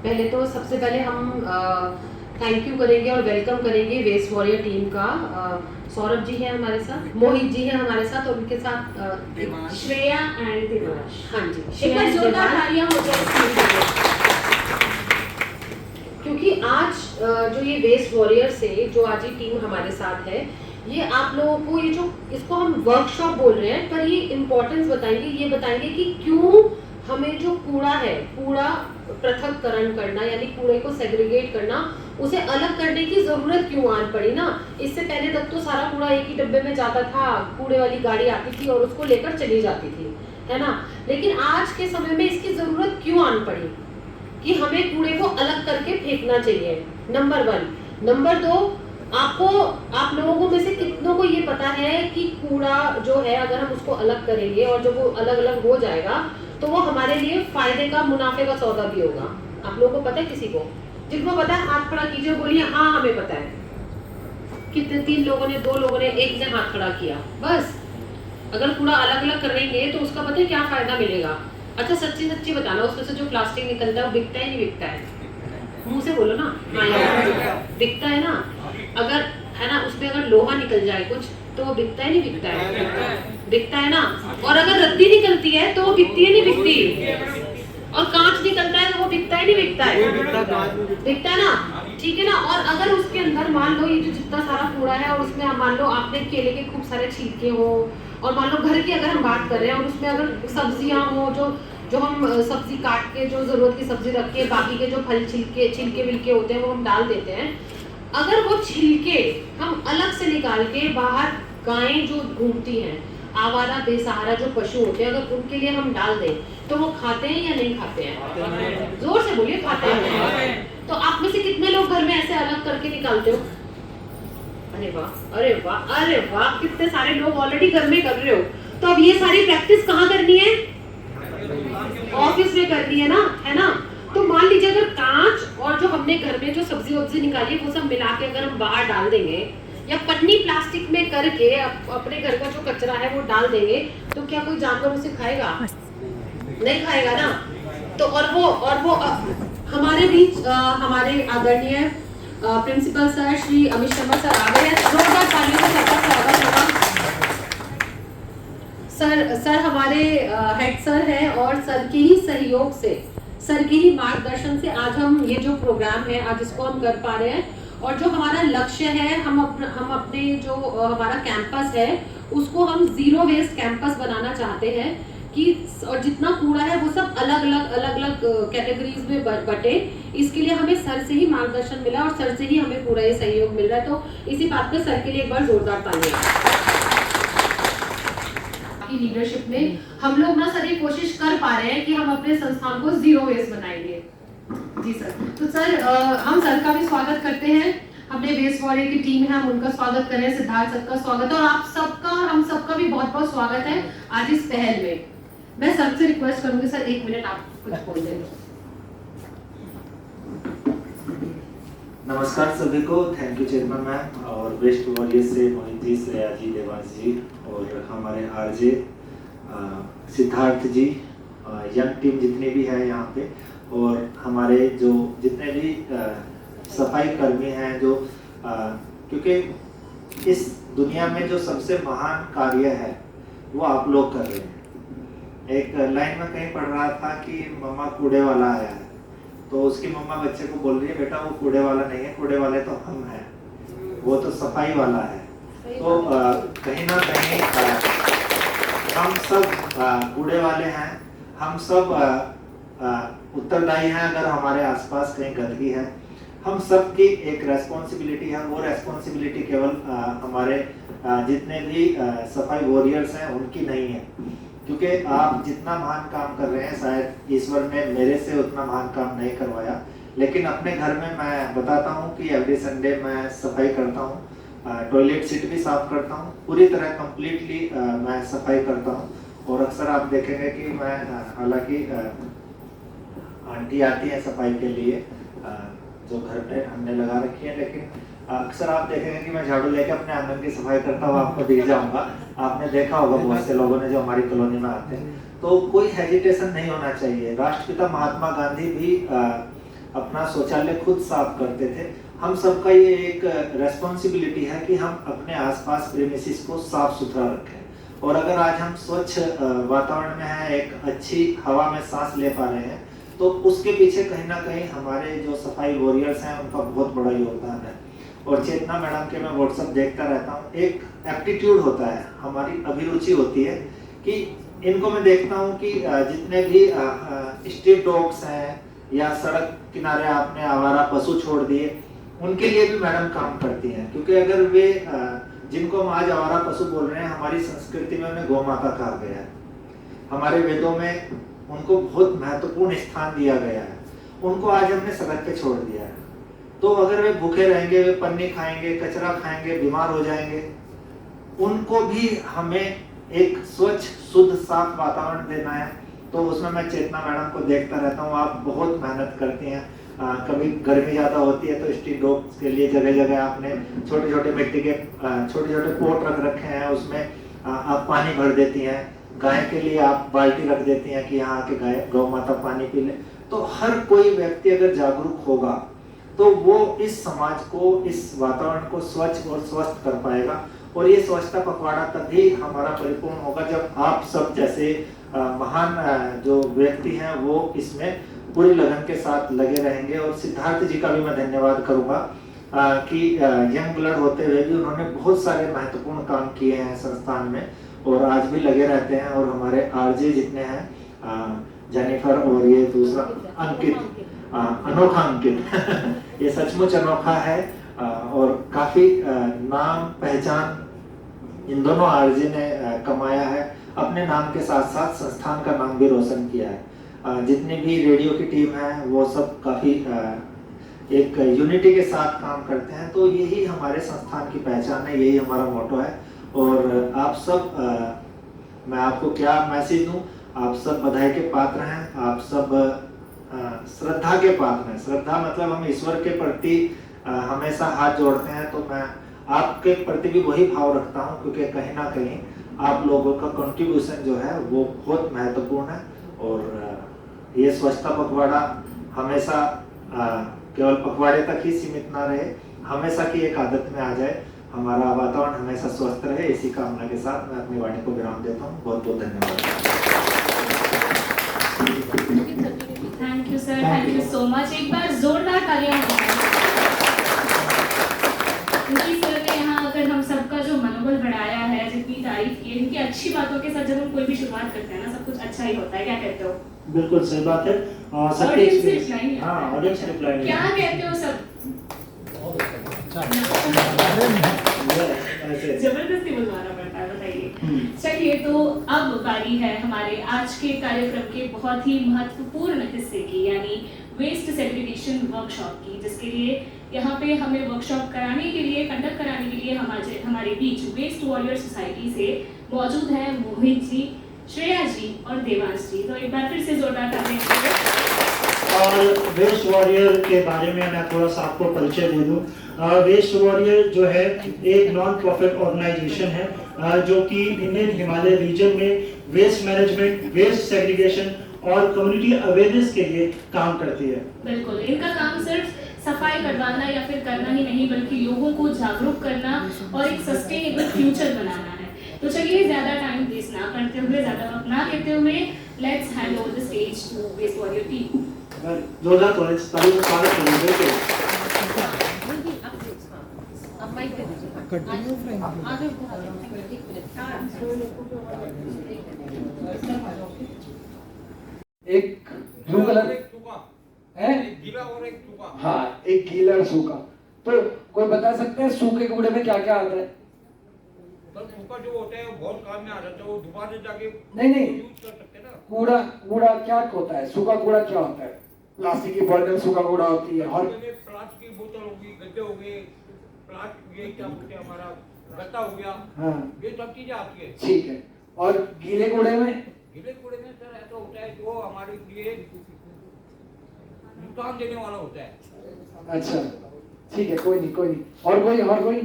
पहले तो सबसे पहले हम थैंक यू करेंगे और वेलकम करेंगे वेस्ट वॉरियर टीम का। सौरभ जी है हमारे साथ, मोहित जी है हमारे साथ और उनके साथ श्रेया एंड देवांश। हाँ जी, एक बार जोरदार तालियां हो जाए इस टीम के लिए। क्योंकि आज जो ये वेस्ट वॉरियर से जो आज ये टीम हमारे साथ है, ये आप लोगों को ये जो इसको हम वर्कशॉप बोल रहे हैं, पर ये इम्पोर्टेंस बताएंगे, ये बताएंगे कि क्यों हमें जो कूड़ा है, कूड़ा पृथक्करण करना यानी कूड़े को सेग्रीगेट करना, उसे अलग करने की जरूरत क्यों आन पड़ी ना। इससे पहले तक तो सारा कूड़ा एक ही डब्बे में जाता था, कूड़े वाली गाड़ी आती थी और उसको लेकर चली जाती थी, है ना। लेकिन आज के समय में इसकी जरूरत क्यों आन पड़ी कि हमें कूड़े को अलग करके फेंकना चाहिए, नंबर 1। नंबर 2, आप लोगों में से कितनों को ये पता है कि कूड़ा जो है अगर हम उसको अलग करेंगे और जब वो अलग अलग हो जाएगा तो वो हमारे लिए फायदे का, मुनाफे का सौदा भी होगा। आप लोगों को पता है? किसी को जिनको पता है हाथ खड़ा कीजिए, बोलिए हाँ हमें पता है। कितने? 3 लोगों ने, 2 लोगों ने, 1 ने हाथ खड़ा किया, बस। अगर कूड़ा अलग अलग करेंगे तो उसका पता है क्या फायदा मिलेगा? अच्छा सच्ची सच्ची बताना, उसमें से जो प्लास्टिक निकलता है वो बिकता है नहीं बिकता है? मुंह से बोलो ना। हाँ, बिकता है ना। अगर है ना, उसमें अगर लोहा निकल जाए कुछ तो वो बिकता है नहीं बिकता है? बिकता है ना। और अगर रद्दी निकलती है तो वो बिकती है नहीं बिकती? और कांच निकलता है तो वो बिकता है नहीं बिकता है? बिकता है ना, ठीक है ना। और अगर उसके अंदर मान लो ये जो जितना सारा कूड़ा है और उसमें मान लो आपने केले के खूब सारे छिलके हो, और मान लो घर की अगर हम बात कर रहे हैं और उसमें अगर सब्जियां हो, जो हम सब्जी काट के जो जरूरत की सब्जी रख के बाकी के जो फल छिलके विलके होते हैं वो हम डाल देते हैं। अगर वो छिलके हम अलग से निकाल के बाहर गायें जो घूमती हैं, आवारा बेसहारा जो पशु होते हैं, अगर उनके लिए हम डाल दें तो वो खाते हैं या नहीं खाते हैं? जोर से बोलिए, खाते हैं। तो आप में से कितने लोग घर में ऐसे अलग करके निकालते हो? अरे वाह, अरे वाह, अरे वाह, कितने सारे लोग ऑलरेडी घर में कर रहे हो। तो अब ये सारी प्रैक्टिस कहाँ करनी है? ऑफिस में करनी है ना, है ना। तो मान लीजिए अगर कांच और जो हमने घर में जो सब्जी वब्जी निकाली वो सब मिला के अगर हम बाहर डाल देंगे या पन्नी प्लास्टिक में करके अपने घर का जो कचरा है वो डाल देंगे, तो क्या कोई जानवर उसे खाएगा? नहीं खाएगा ना। तो और वो हमारे बीच हमारे आदरणीय principal sir Shri Amit Sharma sir आ गए हैं। जोरदार तालियों से सबका स्वागत होगा। सर हमारे हेड सर हैं और सर के ही सहयोग से, सर के ही मार्गदर्शन से आज हम ये जो प्रोग्राम है आज इसको हम कर पा रहे हैं। और जो हमारा लक्ष्य है, हम अपने जो हमारा कैंपस है उसको हम जीरो वेस्ट कैंपस बनाना चाहते हैं कि और जितना कूड़ा है वो सब अलग अलग कैटेगरीज में बटे। इसके लिए हमें सर से ही मार्गदर्शन मिला और सर से ही हमें पूरा ये सहयोग मिल रहा है। तो इसी बात पे सर के लिए एक बार जोरदार तालियां। लीडरशिप में हम लोग ना सर ये कोशिश कर पा रहे हैं कि हम अपने संस्थान को जीरो वेस्ट बनाएंगे। जी सर। तो सर हम सर का भी स्वागत करते हैं। हमने वेस्ट वॉरियर की टीम है, हम उनका स्वागत कर रहे हैं। सिद्धार्थ सर का स्वागत है और आप सबका और हम सबका भी बहुत बहुत स्वागत है आज इस पहल में। मैं सर से रिक्वेस्ट करूंगी सर 1 मिनट आप कुछ बोल दें। नमस्कार सभी को, थैंक यू चेयरमैन मैम और वेस्ट वॉरियर से मोहित जी, श्रेया जी, देवांश जी और हमारे आरजे सिद्धार्थ जी, यंग टीम जितने भी है यहाँ पे, और हमारे जो जितने भी सफाई कर्मी हैं जो क्योंकि इस दुनिया में जो सबसे महान कार्य है वो आप लोग कर रहे हैं। एक लाइन में कहीं पढ़ रहा था कि मम्मा कूड़े वाला आया है, तो उसकी मम्मा बच्चे को बोल रही है बेटा वो कूड़े वाला नहीं है, कूड़े वाले तो हम हैं, वो तो सफाई वाला है। तो कहीं ना कहीं हम सब कूड़े वाले हैं, हम सब उत्तरदायी हैं। अगर हमारे आसपास कहीं गंदगी है, हम सब की एक रेस्पॉन्सिबिलिटी है। वो रेस्पॉन्सिबिलिटी केवल हमारे जितने भी सफाई वॉरियर्स हैं उनकी नहीं है, क्योंकि आप जितना महान काम कर रहे हैं शायद ईश्वर ने मेरे से उतना महान काम नहीं करवाया। लेकिन अपने घर में मैं बताता हूँ कि एवरी संडे मैं सफाई करता हूँ, टॉयलेट सीट भी साफ करता हूँ, पूरी तरह कंप्लीटली मैं सफाई करता हूँ। और अक्सर आप देखेंगे कि मैं हालांकि आंटी आती है सफाई के लिए जो घर पे हमने लगा रखी है, लेकिन अक्सर आप देखेंगे कि मैं झाड़ू लेके अपने आंगन की सफाई करता हुआ आपको दिख जाऊंगा। आपने देखा होगा बहुत से लोगों ने जो हमारी कॉलोनी में आते हैं। तो कोई हेजिटेशन नहीं होना चाहिए। राष्ट्रपिता महात्मा गांधी भी अपना शौचालय खुद साफ करते थे। हम सबका ये एक रेस्पॉन्सिबिलिटी है कि हम अपने आसपास प्रेमिसेस को साफ सुथरा रखें। और अगर आज हम स्वच्छ वातावरण में हैं, एक अच्छी हवा में सांस ले पा रहे हैं, तो उसके पीछे कहीं ना कहीं हमारे जो सफाई वॉरियर्स हैं उनका बहुत बड़ा योगदान है। और चेतना मैडम के मैं व्हाट्सएप देखता रहता हूँ, एक एप्टीट्यूड होता है, हमारी अभिरुचि होती है कि इनको मैं देखता हूँ कि जितने भी स्ट्रीट डॉग्स हैं या सड़क किनारे आपने आवारा पशु छोड़ दिए, उनके लिए भी मैडम काम करती हैं। क्योंकि अगर वे जिनको हम आज आवारा पशु बोल रहे हैं, हमारी संस्कृति में उन्हें गौ माता कहा गया है, हमारे वेदों में उनको बहुत महत्वपूर्ण स्थान दिया गया है। उनको आज हमने सड़क पे छोड़ दिया है, तो अगर वे भूखे रहेंगे, वे पन्नी खाएंगे, कचरा खाएंगे, बीमार हो जाएंगे, उनको भी हमें एक स्वच्छ शुद्ध साफ वातावरण देना है। तो उसमें मैं चेतना मैडम को देखता रहता हूँ, आप बहुत मेहनत करती हैं। कभी गर्मी ज़्यादा होती है तो स्ट्रीट डॉग्स के लिए जगह जगह आपने छोटे छोटे मिट्टी के छोटे छोटे पोट रख रखे हैं, उसमें आप पानी भर देती हैं। गाय के लिए आप बाल्टी रख देती हैं कि यहाँ आके गाय गौ माता पानी पी ले। तो हर कोई व्यक्ति अगर जागरूक होगा तो वो इस समाज को, इस वातावरण को स्वच्छ और स्वस्थ कर पाएगा। और ये स्वच्छता पखवाड़ा तभी हमारा परिपूर्ण होगा जब आप सब जैसे महान जो व्यक्ति हैं वो इसमें पूरी लगन के साथ लगे रहेंगे। और सिद्धार्थ जी का भी मैं धन्यवाद करूंगा कि यंग ब्लड होते हुए भी उन्होंने बहुत सारे महत्वपूर्ण काम किए हैं संस्थान में और आज भी लगे रहते हैं। और हमारे आरजे जितने हैं, जेनिफर और ये दूसरा अंकित, अनोखा अंकित ये सचमुच अनोखा है। और काफी नाम पहचान इन दोनों आरजे ने कमाया है। अपने नाम के साथ साथ संस्थान का नाम भी रोशन किया है। जितनी भी रेडियो की टीम है वो सब काफी एक यूनिटी के साथ काम करते हैं। तो यही हमारे संस्थान की पहचान है, यही हमारा मोटो है। और आप सब मैं आपको क्या मैसेज दूं, आप सब बधाई के पात्र हैं, आप सब श्रद्धा के पात्र हैं। श्रद्धा मतलब हम ईश्वर के प्रति हमेशा हाथ जोड़ते हैं। तो मैं आपके प्रति भी वही भाव रखता हूं, क्योंकि कहीं ना कहीं आप लोगों का कंट्रीब्यूशन जो है वो बहुत महत्वपूर्ण है। और ये स्वच्छता पखवाड़ा हमेशा केवल पखवाड़े तक ही सीमित ना रहे, हमेशा की एक आदत में आ जाए, हमारा वातावरण हमेशा स्वस्थ रहे। इसी कामना के साथ मैं अपनी वाणी को विराम देता हूँ। बहुत बहुत धन्यवाद। Thank you sir, thank you so much. एक बार जोरदार तालियां क्योंकि सर ने यहाँ अगर हम सबका जो मनोबल बढ़ाया है, जितनी तारीफ की, इनकी अच्छी बातों के साथ जब हम कोई भी शुरुआत करते हैं ना, सब कुछ अच्छा ही होता है। क्या कहते हो? बिल्कुल सही बात है। ऑडियंस रिप्लाई, हाँ ऑडियंस रिप्लाई क्या कहते हो सब? जबरदस्ती बुलवाना पड़ता है, बताइए। चलिए, तो अब बारी है हमारे आज के कार्यक्रम के बहुत ही महत्वपूर्ण हिस्से की, यानी वेस्ट सेग्रीगेशन वर्कशॉप की, जिसके लिए यहाँ पे हमें वर्कशॉप कराने के लिए, कंडक्ट कराने के लिए हमारे बीच वेस्ट वॉरियर सोसाइटी से मौजूद है मोहित जी, श्रेया जी और देवांश जी। तो एक बार फिर से जोरदार तालियां। और वेस्ट वॉरियर के बारे में मैं थोड़ा सा आपको परिचय दे दूं। वेस्ट वॉरियर जो है एक नॉन प्रॉफिट ऑर्गेनाइजेशन है जो कि इंडियन हिमालय रीजन में वेस्ट मैनेजमेंट, वेस्ट सेग्रीगेशन और कम्युनिटी अवेयरनेस के लिए काम करती है। बिल्कुल, इनका काम सिर्फ सफाई करवाना या फिर करना ही नहीं, बल्कि लोगों को जागरूक करना और एक सस्टेनेबल फ्यूचर बनाना है। तो चलिए, ज्यादा टाइम वेस्ट ना करते हुए, ज्यादा वक्त ना लेते हुए, let's hand over the stage to waste warrior team. जोरदार तालियों से स्वागत करेंगे। एक ब्लू कलर है, गीला और एक सूखा। हाँ एक गीला और सूखा। तो कोई बता सकते हैं सूखे कूड़े में क्या क्या आता है? तो सूखा जो होता है वो बहुत काम में आ जाता है, वो दोबारा जाके नहीं यूज कर सकते हैं ना। कूड़ा कूड़ा क्या होता है? सूखा कूड़ा क्या होता है? प्लास्टिक की बोतल सूखा कूड़ा होती है। और प्लास्टिक की बोतल होगी, गद्दे हो गए, प्लास्टिक ये क्या बोलते हैं, हमारा गत्ता हो गया, हाँ ये सब चीजें आती है। ठीक है। और गीले कूड़े में? गीले कूड़े में सर ऐसा होता है जो हमारे लिए नुकसान देने वाला होता है। अच्छा ठीक है, कोई नहीं। और कोई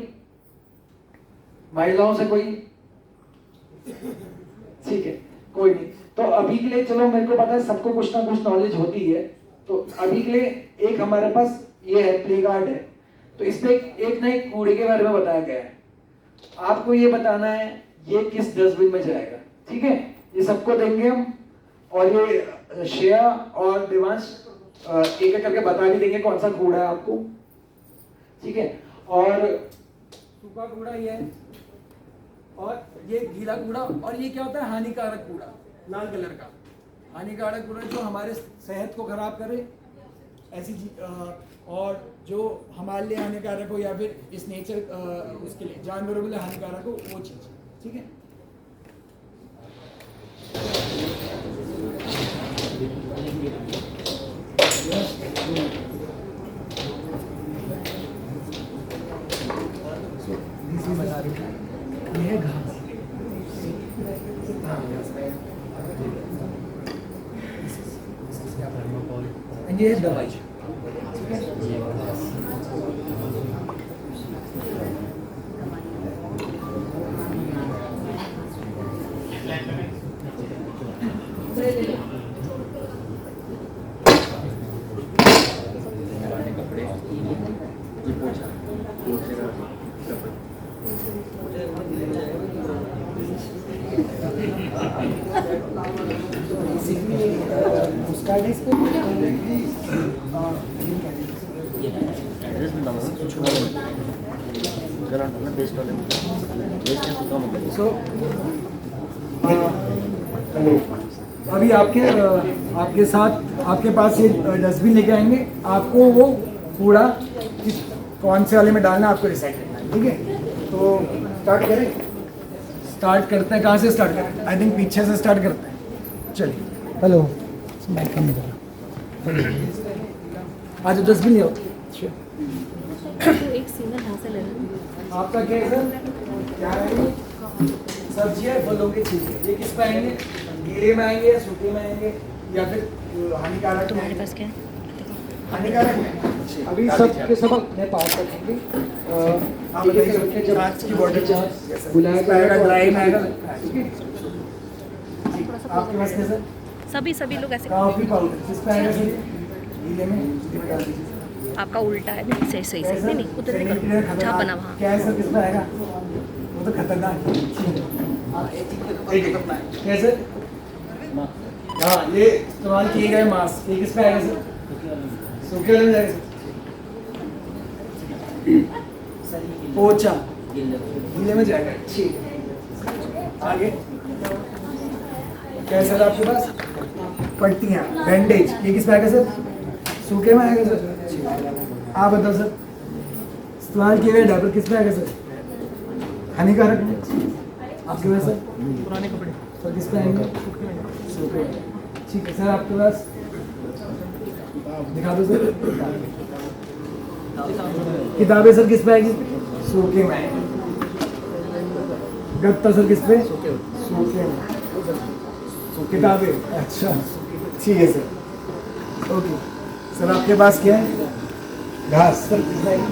महिलाओं से कोई? ठीक है, कोई नहीं। तो अभी के लिए चलो, मेरे को पता है सबको कुछ ना कुछ नॉलेज होती है, तो अभी के लिए एक हमारे पास ये है प्ले कार्ड है, तो इसमें एक नए कूड़े के बारे में बताया गया है। आपको ये बताना है ये किस डस्टबिन में जाएगा, ठीक है? ये सबको देंगे हम, और ये श्रेया और देवांश एक एक करके बता भी देंगे कौन सा कूड़ा है आपको, ठीक है? और सूखा कूड़ा ये है, और ये गीला कूड़ा, और ये क्या होता है हानिकारक कूड़ा, लाल कलर का हानिकारक कूड़ा जो हमारे सेहत को खराब करे ऐसी और जो हमारे लिए हानिकारक हो या फिर इस नेचर उसके लिए जानवरों के लिए हानिकारक हो वो चीज़, ठीक है? ये है घास, ये है दवाई, ठीक है? उसका इसको अभी आपके साथ आपके पास ये डस्टबिन लेके आएंगे, आपको वो कूड़ा कौन से वाले में डालना है आपको डिसाइड करना है, ठीक है? तो स्टार्ट करें, स्टार्ट करते हैं। कहाँ से स्टार्ट करें? आई थिंक पीछे से स्टार्ट करते हैं। चलिए, हेलो माइक कम करो, आज डस्टबिन ले आओ। एक सिंगल हाथ से लेना। आपका क्या है सर? क्या है? सब्जियां फलों की चीजें, ये किस पे आएंगे? गीले में आएंगे या सूखे में आएंगे या फिर हानिकारक? तुम्हारे पास क्या है? हानिकारक में अभी सब के सब अपने पास रखेंगे। आप बताइए जब की बॉडी चार्ज बुलाया जाएगा ड्राई में आएगा, ठीक है? आपके पास कैसा? सभी लोग ऐसे। कॉफी पाउडर किस पे आएगा सर? गीले में डाल दीजिए। आपका उल्टा है, नहीं सही सही सही, नहीं उधर नहीं करो, छाप बना वहाँ। क्या है सर, किस पे आएगा? वो तो खतरनाक कैसे? हाँ, ये इस्तेमाल किए गए मास्क, ये किस पे आएगा सर? सूखे वाले में जाएगा सर? पोछा गीले में जाएगा, ठीक है। आगे क्या है सर आपके पास? पट्टियाँ, बैंडेज, ये किस पे आएगा सर? सूखे में आएगा सर? आप बताओ सर, इस्तेमाल किए गए डायपर किस पे आएगा सर? हानिकारक में। आपके पास सर? पुराने कपड़े सर किस पे आएंगे? सूखे। ठीक है सर, आपके पास दिखा दो सर। किताबें सर किस पे आएगी? सूखे में आएगी। गत्ता सर किस पे? सूखे में। किताबें, अच्छा ठीक है सर, ओके सर। आपके पास क्या है? घास सर किस पे आएगी?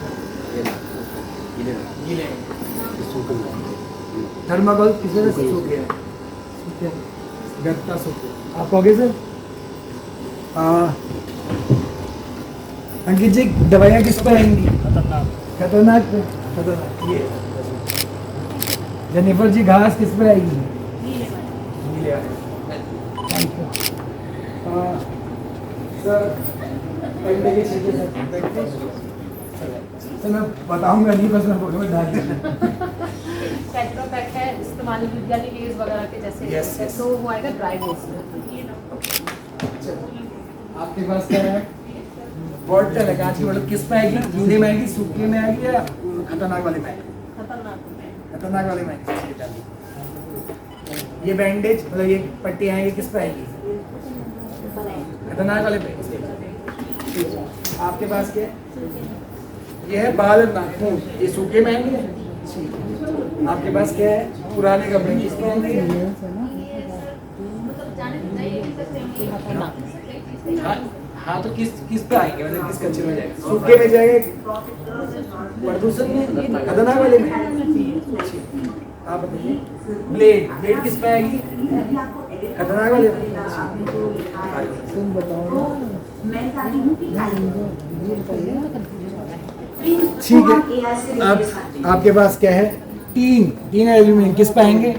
गीले। थर्माकोल किस पे? सूखे। गत्ता सूखे। आप कहोगे सर? अंकित जी, दवाइयाँ किस पे आएंगी? खतरनाक पे। खतरनाक ये। जेनिफर जी, घास किस पे आएगी? गीले। सर सर मैं बताऊंगा नहीं, बस मैं फोटो में डाल देना। टेट्रापैक है, इस्तेमाल यानी लेज वगैरह के जैसे। Yes, yes. तो वो आएगा ड्राई बोस। आपके पास क्या है? बॉटल है, कांच की बॉटल किस पे आएगी? गीले में आएगी, सूखे में आएगी या खतरनाक वाले में आएगी? खतरनाक वाले में आएगी। ये बैंडेज मतलब ये पट्टियाँ हैं, ये किस पे आएगी? खतरनाक वाले पे। आपके पास क्या है? ये है बाल और नाखून, ये सूखे में आएंगे। आपके पास क्या है? पुराने कपड़े किस पे आएंगे? हाँ तो किस पे आएंगे, मतलब किस कच्चे में जाएगा? सूखे में जाएगा, प्रदूषण में, खतरनाक वाले में। आप बताइए। ब्लेड किस पे आएगी? खतरनाक वाले में। तुम बताओ। मैं चाहती हूँ कि ठीक है, अब आपके पास क्या है? तीन एल्यूमिनियम किस पे आएंगे?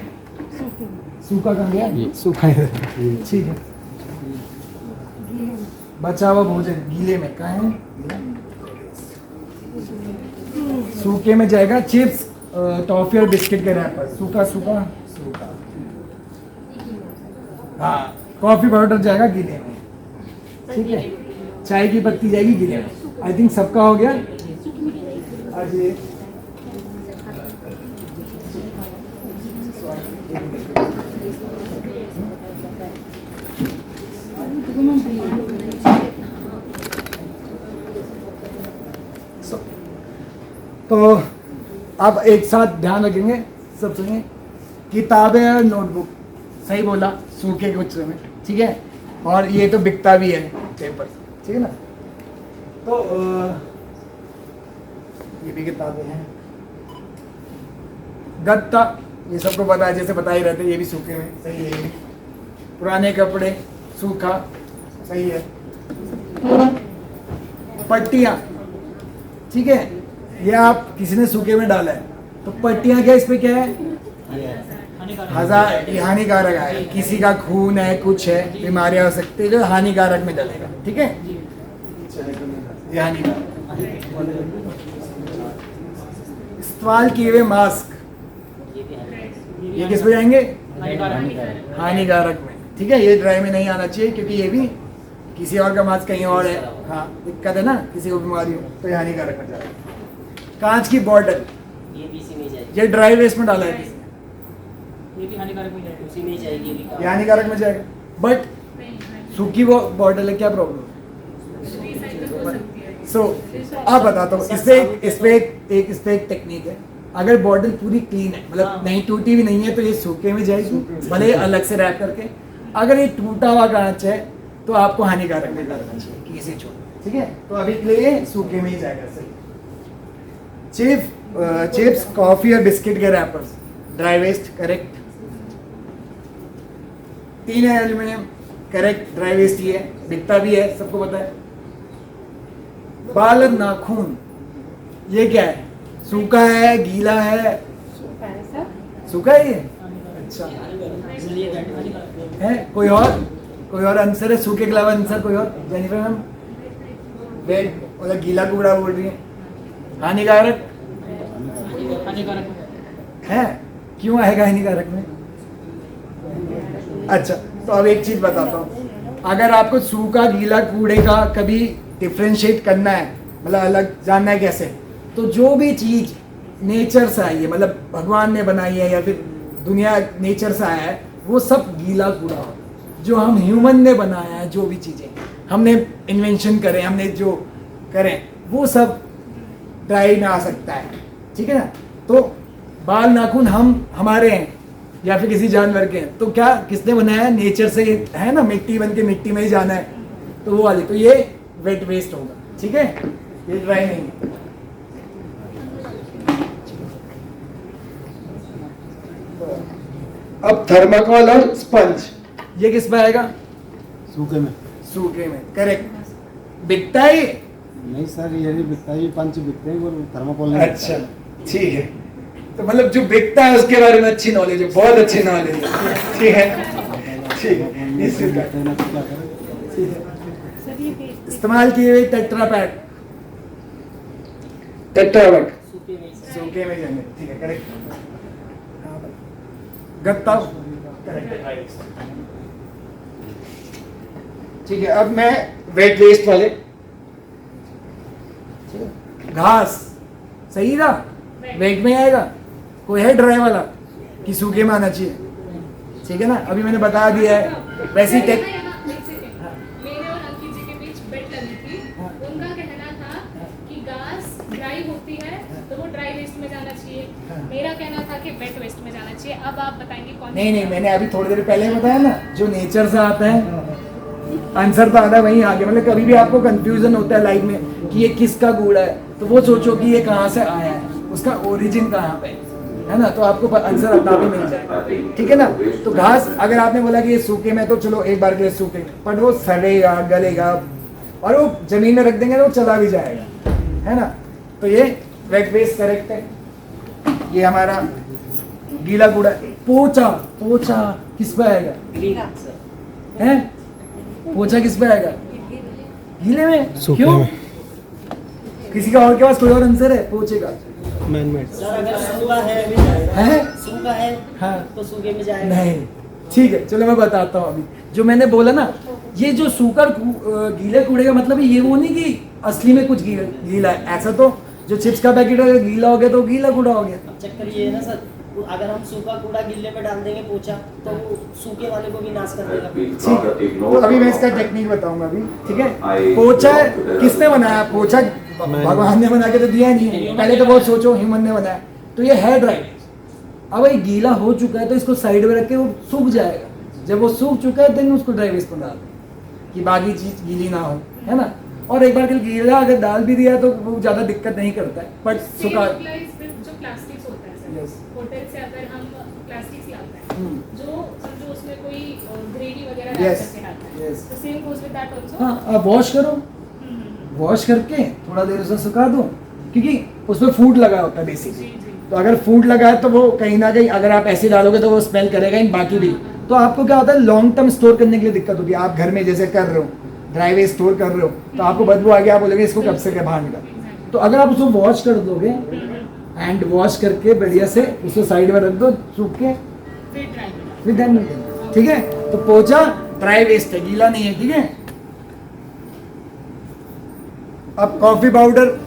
सूखा कहाँ गया? सूखा है, ठीक है। बचा हुआ भोजन गीले में कहाँ है? सूखे में जाएगा चिप्स, टॉफी और बिस्किट के रैपर। सूखा सूखा सूखा, हाँ। कॉफी पाउडर जाएगा गीले में, ठीक है। चाय की पत्ती जाएगी गीले में। आई थिंक सबका हो गया। आज ये तो अब एक साथ ध्यान रखेंगे सब, सुनिए। किताबें और नोटबुक, सही बोला, सूखे कुछ में, ठीक है। और ये तो बिकता भी है पेपर, ठीक है ना। तो ये भी किताबें हैं। गत्ता, ये सबको पता है, जैसे बता ही रहते हैं, ये भी सूखे में, सही है। ये पुराने कपड़े सूखा, सही है। पट्टियाँ, ठीक है, ये आप किसी ने सूखे में डाला है, तो पट्टियाँ क्या, इस पे क्या है? ये हानिकारक है। किसी का खून है, कुछ है, बीमारियां हो सकती है, जो हानिकारक में डलेगा, ठीक है। ये हानिकारक। इस्तेमाल किए हुए मास्क, ये किस पे जाएंगे? हानिकारक में, ठीक है। ये ड्राई में नहीं आना चाहिए, क्योंकि ये भी किसी और का मास्क कहीं और है, हाँ, दिक्कत है ना, किसी को बीमारी हो तो ये हानिकारक में जाएगा। कांच की बॉटल, ये ड्राई वेस्ट में डाला है, ये भी हानिकारक में जाएगा, उसी में जाएगी, ये हानिकारक में जाएगा। बट सूखी वो बॉटल है, क्या प्रॉब्लम? सो आप बताता हूँ, इस पे एक टेक्निक है। अगर बॉटल पूरी क्लीन है, मतलब नहीं टूटी भी नहीं है, तो ये सूखे में जाएगी, भले अलग से रैप करके। अगर ये टूटा हुआ कांच है तो आपको हानिकारक में डालना चाहिए, किसी छोड़, ठीक है। तो अभी के लिए सूखे में ही जाएगा, सही। चिप्स, कॉफी और बिस्किट के रैपर्स, ड्राई वेस्ट, करेक्ट। 3 है एल्यूमिनियम, करेक्ट। ड्राई वेस्ट ही है, बिकता भी है, सबको पता है। बाल और नाखून, ये क्या है? सूखा है, गीला है? सूखा है ये, अच्छा है। कोई और आंसर है? सूखे के अलावा आंसर कोई और? जेनिफर मैम, वेट, मतलब गीला कूड़ा बोल रही है, हानिकारक है। क्यों आएगा हानिकारक में? अच्छा, तो अब एक चीज बताता हूँ। अगर आपको सूखा गीला कूड़े का कभी डिफ्रेंशिएट करना है, मतलब अलग जानना है कैसे, तो जो भी चीज नेचर से आई है, मतलब भगवान ने बनाई है या फिर दुनिया नेचर से आया है, वो सब गीला कूड़ा हो। जो हम ह्यूमन ने बनाया है, जो भी चीजें हमने इन्वेंशन करें, हमने जो करें, वो सब ड्राई में आ सकता है, ठीक है ना। तो बाल नाखून हमारे हैं या फिर किसी जानवर के हैं, तो क्या किसने बनाया है? नेचर से है ना, मिट्टी बन के मिट्टी में ही जाना है, तो वो वाली, तो ये वेट वेस्ट होगा, ठीक है, ये ड्राई नहीं है। अब थर्माकोल और स्पंज, ये किस में आएगा? सूखे में। सूखे में, करेक्ट। बिकता है? नहीं सर, ये नहीं बिकता है, पंच बिकते हैं, वो थर्माकोल नहीं। अच्छा, ठीक है। तो मतलब जो बिकता है उसके बारे में अच्छी नॉलेज है, बहुत अच्छी नॉलेज है, ठीक है, ठीक है। इस्तेमाल किए हुए टेट्रापैक, सूखे में जाएंगे, ठीक है, करेक्ट। गत्ता, करेक्ट, ठीक है। अब मैं वेट वेस्ट वाले, घास, सही था, वेट में आएगा। कोई है ड्राई वाला कि सूखे में आना चाहिए, ठीक है ना। अभी मैंने बता दिया है, वैसी टेक। मेरे और अंकित जी के बीच बेट लगी थी, उनका कहना था कि घास ड्राई होती है तो वो ड्राई वेस्ट में जाना चाहिए, मेरा कहना था कि वेट वेस्ट में जाना चाहिए। अब आप बताएंगे कौन? नहीं, मैंने अभी थोड़ी देर पहले बताया ना, जो नेचर से आता है, आंसर तो आधा वहीं आगे। मतलब कभी भी आपको कंफ्यूजन होता है लाइफ में कि ये किसका कूड़ा है, तो वो सोचो कि ये कहाँ से आया है, उसका ओरिजिन कहाँ पे है ना, तो आपको आंसर अपना भी मिल जाएगा, ठीक है ना। तो घास, अगर आपने बोला कि ये सूखे में, तो चलो एक बार के लिए सूखे, पर वो सड़ेगा, गलेगा, और वो जमीन में रख देंगे तो वो चला भी जाएगा, है ना। तो ये वेट वेस्ट करेक्ट है। ये हमारा गीला कूड़ा, पोछा, पोछा किस पे आएगा? हैं? पोछा किस पे आएगा? गीले में। क्यों? किसी का और के पास कोई और आंसर है पोछे का? सर अगर सूखा है, सूखा है हाँ तो सूखे में जाएगा। नहीं, ठीक है चलो मैं बताता हूँ। अभी जो मैंने बोला ना, ये जो सूखा गीले कूड़े का मतलब ये वो नहीं कि असली में कुछ गीला है। ऐसा तो जो चिप्स का पैकेट अगर गीला हो गया तो गीला कूड़ा हो गया। चक्कर ये है ना सर, अगर हम सूखा कूड़ा गीले में डाल देंगे पोछा तो वो सूखे वाले को भी नाश कर देगा। ठीक है, तो अभी मैं इसका टेक्निक बताऊंगा अभी, ठीक है। पोछा किसने बनाया? पोछा भगवान ने बना के तो दिया नहीं है, पहले तो बहुत सोचो, ह्यूमन ने बनाया। तो ये है ड्राई। अब ये गीला हो चुका है तो इसको साइड में रख के वो सूख जाएगा। जब वो सूख चुका है देन उसको ड्राई वेस्ट में डाल दें कि बाकी चीज गीली ना हो, है ना। और एक बार गीला अगर डाल भी दिया तो वो ज्यादा दिक्कत नहीं करता है, बट सूखा जो प्लास्टिक्स होता है सर, होटल से अगर हम प्लास्टिक्स लाते हैं जो समझो उसमें कोई ग्रेवी वगैरह डाल करके आता है, तो same goes with that also. हाँ, आप वॉश करो, वॉश करके थोड़ा देर उसे सुखा दो, क्योंकि उसमें फूड लगा होता है बेसिकली। तो अगर फूड लगा है तो वो कहीं ना कहीं अगर आप ऐसे डालोगे तो वो स्मेल करेगा इन बाकी भी। तो आपको क्या होता है, लॉन्ग टर्म स्टोर करने के लिए दिक्कत होती है। आप घर में जैसे कर रहे हो, ड्राई वेस्ट स्टोर कर रहे हो, तो आपको बदबू आ गया, आप बोलोगे इसको कब से क्या बाहर निकाल। तो अगर आप उसको वॉश कर दोगे, हैंड वॉश करके बढ़िया से उसको साइड में रख दो सूख के, फिर देन, ठीक है। तो पोछा ड्राई वेस्ट है, गीला नहीं है, ठीक है। अब कॉफी पाउडर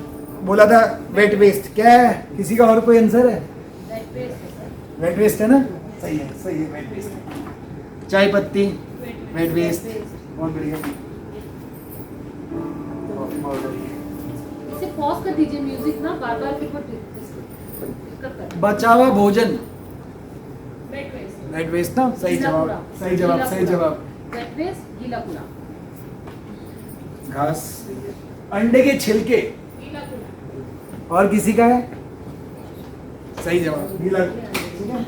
बोला था वेट वेस्ट, क्या है? किसी का और कोई आंसर है? वेट वेस्ट है ना, सही है, सही है, वेट वेस्ट है। चाय पत्ती वेट वेस्ट, और बढ़िया। कॉफी पाउडर इसे पॉज कर दीजिए म्यूजिक ना, बार बार फिर वो दिक्कत कर। बचा हुआ भोजन वेट वेस्ट, वेट वेस्ट ना, सही गीला जवाब, कूड़ा, सही जवाब, गीला सही कूड़ा। जवाब। वेट वेस्ट गीला कूड़ा। घास, अंडे के छिलके, गीला कूड़ा। और किसी का है? सही जवाब, गीला, ठीक है।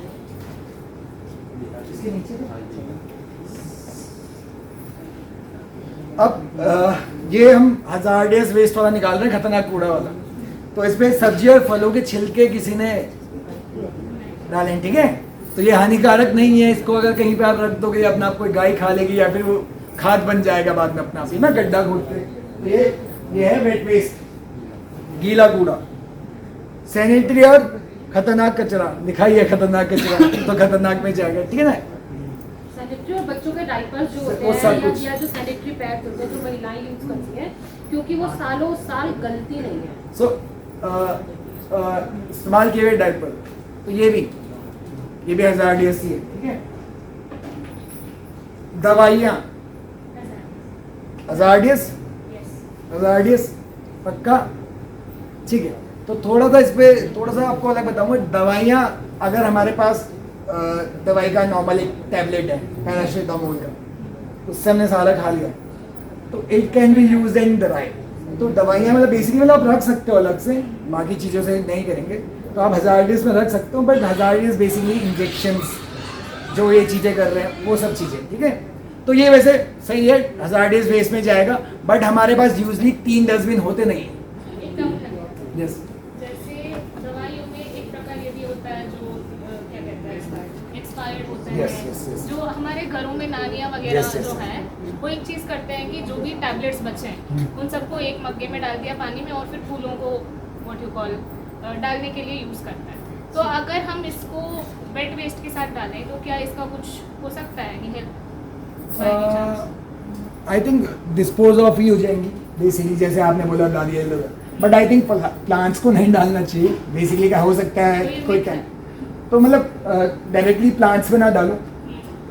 इसके नीचे अब ये हम हजार्डियस वेस्ट वाला निकाल रहे हैं, खतरनाक कूड़ा वाला। तो इसमें सब्जी और फलों के छिलके किसी ने डालें, ठीक है। तो ये हानिकारक नहीं है, इसको अगर कहीं पे आप रख दोगे अपना आप कोई गाय खा लेगी या फिर वो खाद बन जाएगा बाद में अपना आप ही ना, गड्ढा खोदते। ये है वेट वेस्ट, गीला कूड़ा। सैनिटरी और खतरनाक कचरा, दिखाई है खतरनाक कचरा तो खतरनाक में जाएगा, ठीक है ना। सैनिटरी और बच्चों के डायपर्स जो होते वो सब हैं कुछ। या जो सैनिटरी पैड होते हैं जो महिलाएं यूज करती हैं, क्योंकि वो सालों साल गलती नहीं है। सो इस्तेमाल किए हुए डायपर, तो ये भी हजार्डियस ही है, ठीक है। दवाइयाँ हजार्डियस, हजार्डियस पक्का, ठीक है। तो थोड़ा सा इस पे थोड़ा सा आपको अलग बताऊंगा। दवाइयाँ अगर हमारे पास दवाई का नॉर्मल एक टैबलेट है पैरासीटामोल का, उससे हमने सारा खा लिया, तो it can be use in दवाई। तो दवाइयाँ मतलब बेसिकली मतलब आप रख सकते हो अलग से, बाकी चीज़ों से नहीं करेंगे। तो आप हजार्डियस में रख सकते हो, बट हजार्डियस बेसिकली इंजेक्शंस जो ये चीज़ें कर रहे हैं वो सब चीज़ें, ठीक है। तो ये वैसे सही है, हजार्डियस वेस्ट में जाएगा, बट हमारे पास यूजली 3 डस्टबिन होते नहीं। एक डाउट है, यस, जैसे दवाइयों में एक प्रकार ये भी होता है जो क्या कहते हैं इसका एक्सपायर्ड होते Yes, हैं, yes, yes. जो हमारे घरों में नानियाँ वगैरह Yes, yes. जो हैं वो एक चीज़ करते हैं कि जो भी टैबलेट्स बचे हैं उन सबको एक मग्गे में डाल दिया पानी में और फिर फूलों को व्हाट यू कॉल डालने के लिए यूज़ करता है। तो अगर हम इसको वेट वेस्ट के साथ डालें तो क्या इसका कुछ हो सकता है कि आई थिंक डिस्पोज ऑफ ही हो जाएंगी बेसिकली, जैसे आपने बोला डालिए, बट आई थिंक प्लांट्स को नहीं डालना चाहिए बेसिकली। क्या हो सकता है कोई क्या, तो मतलब डायरेक्टली प्लांट्स में ना डालो,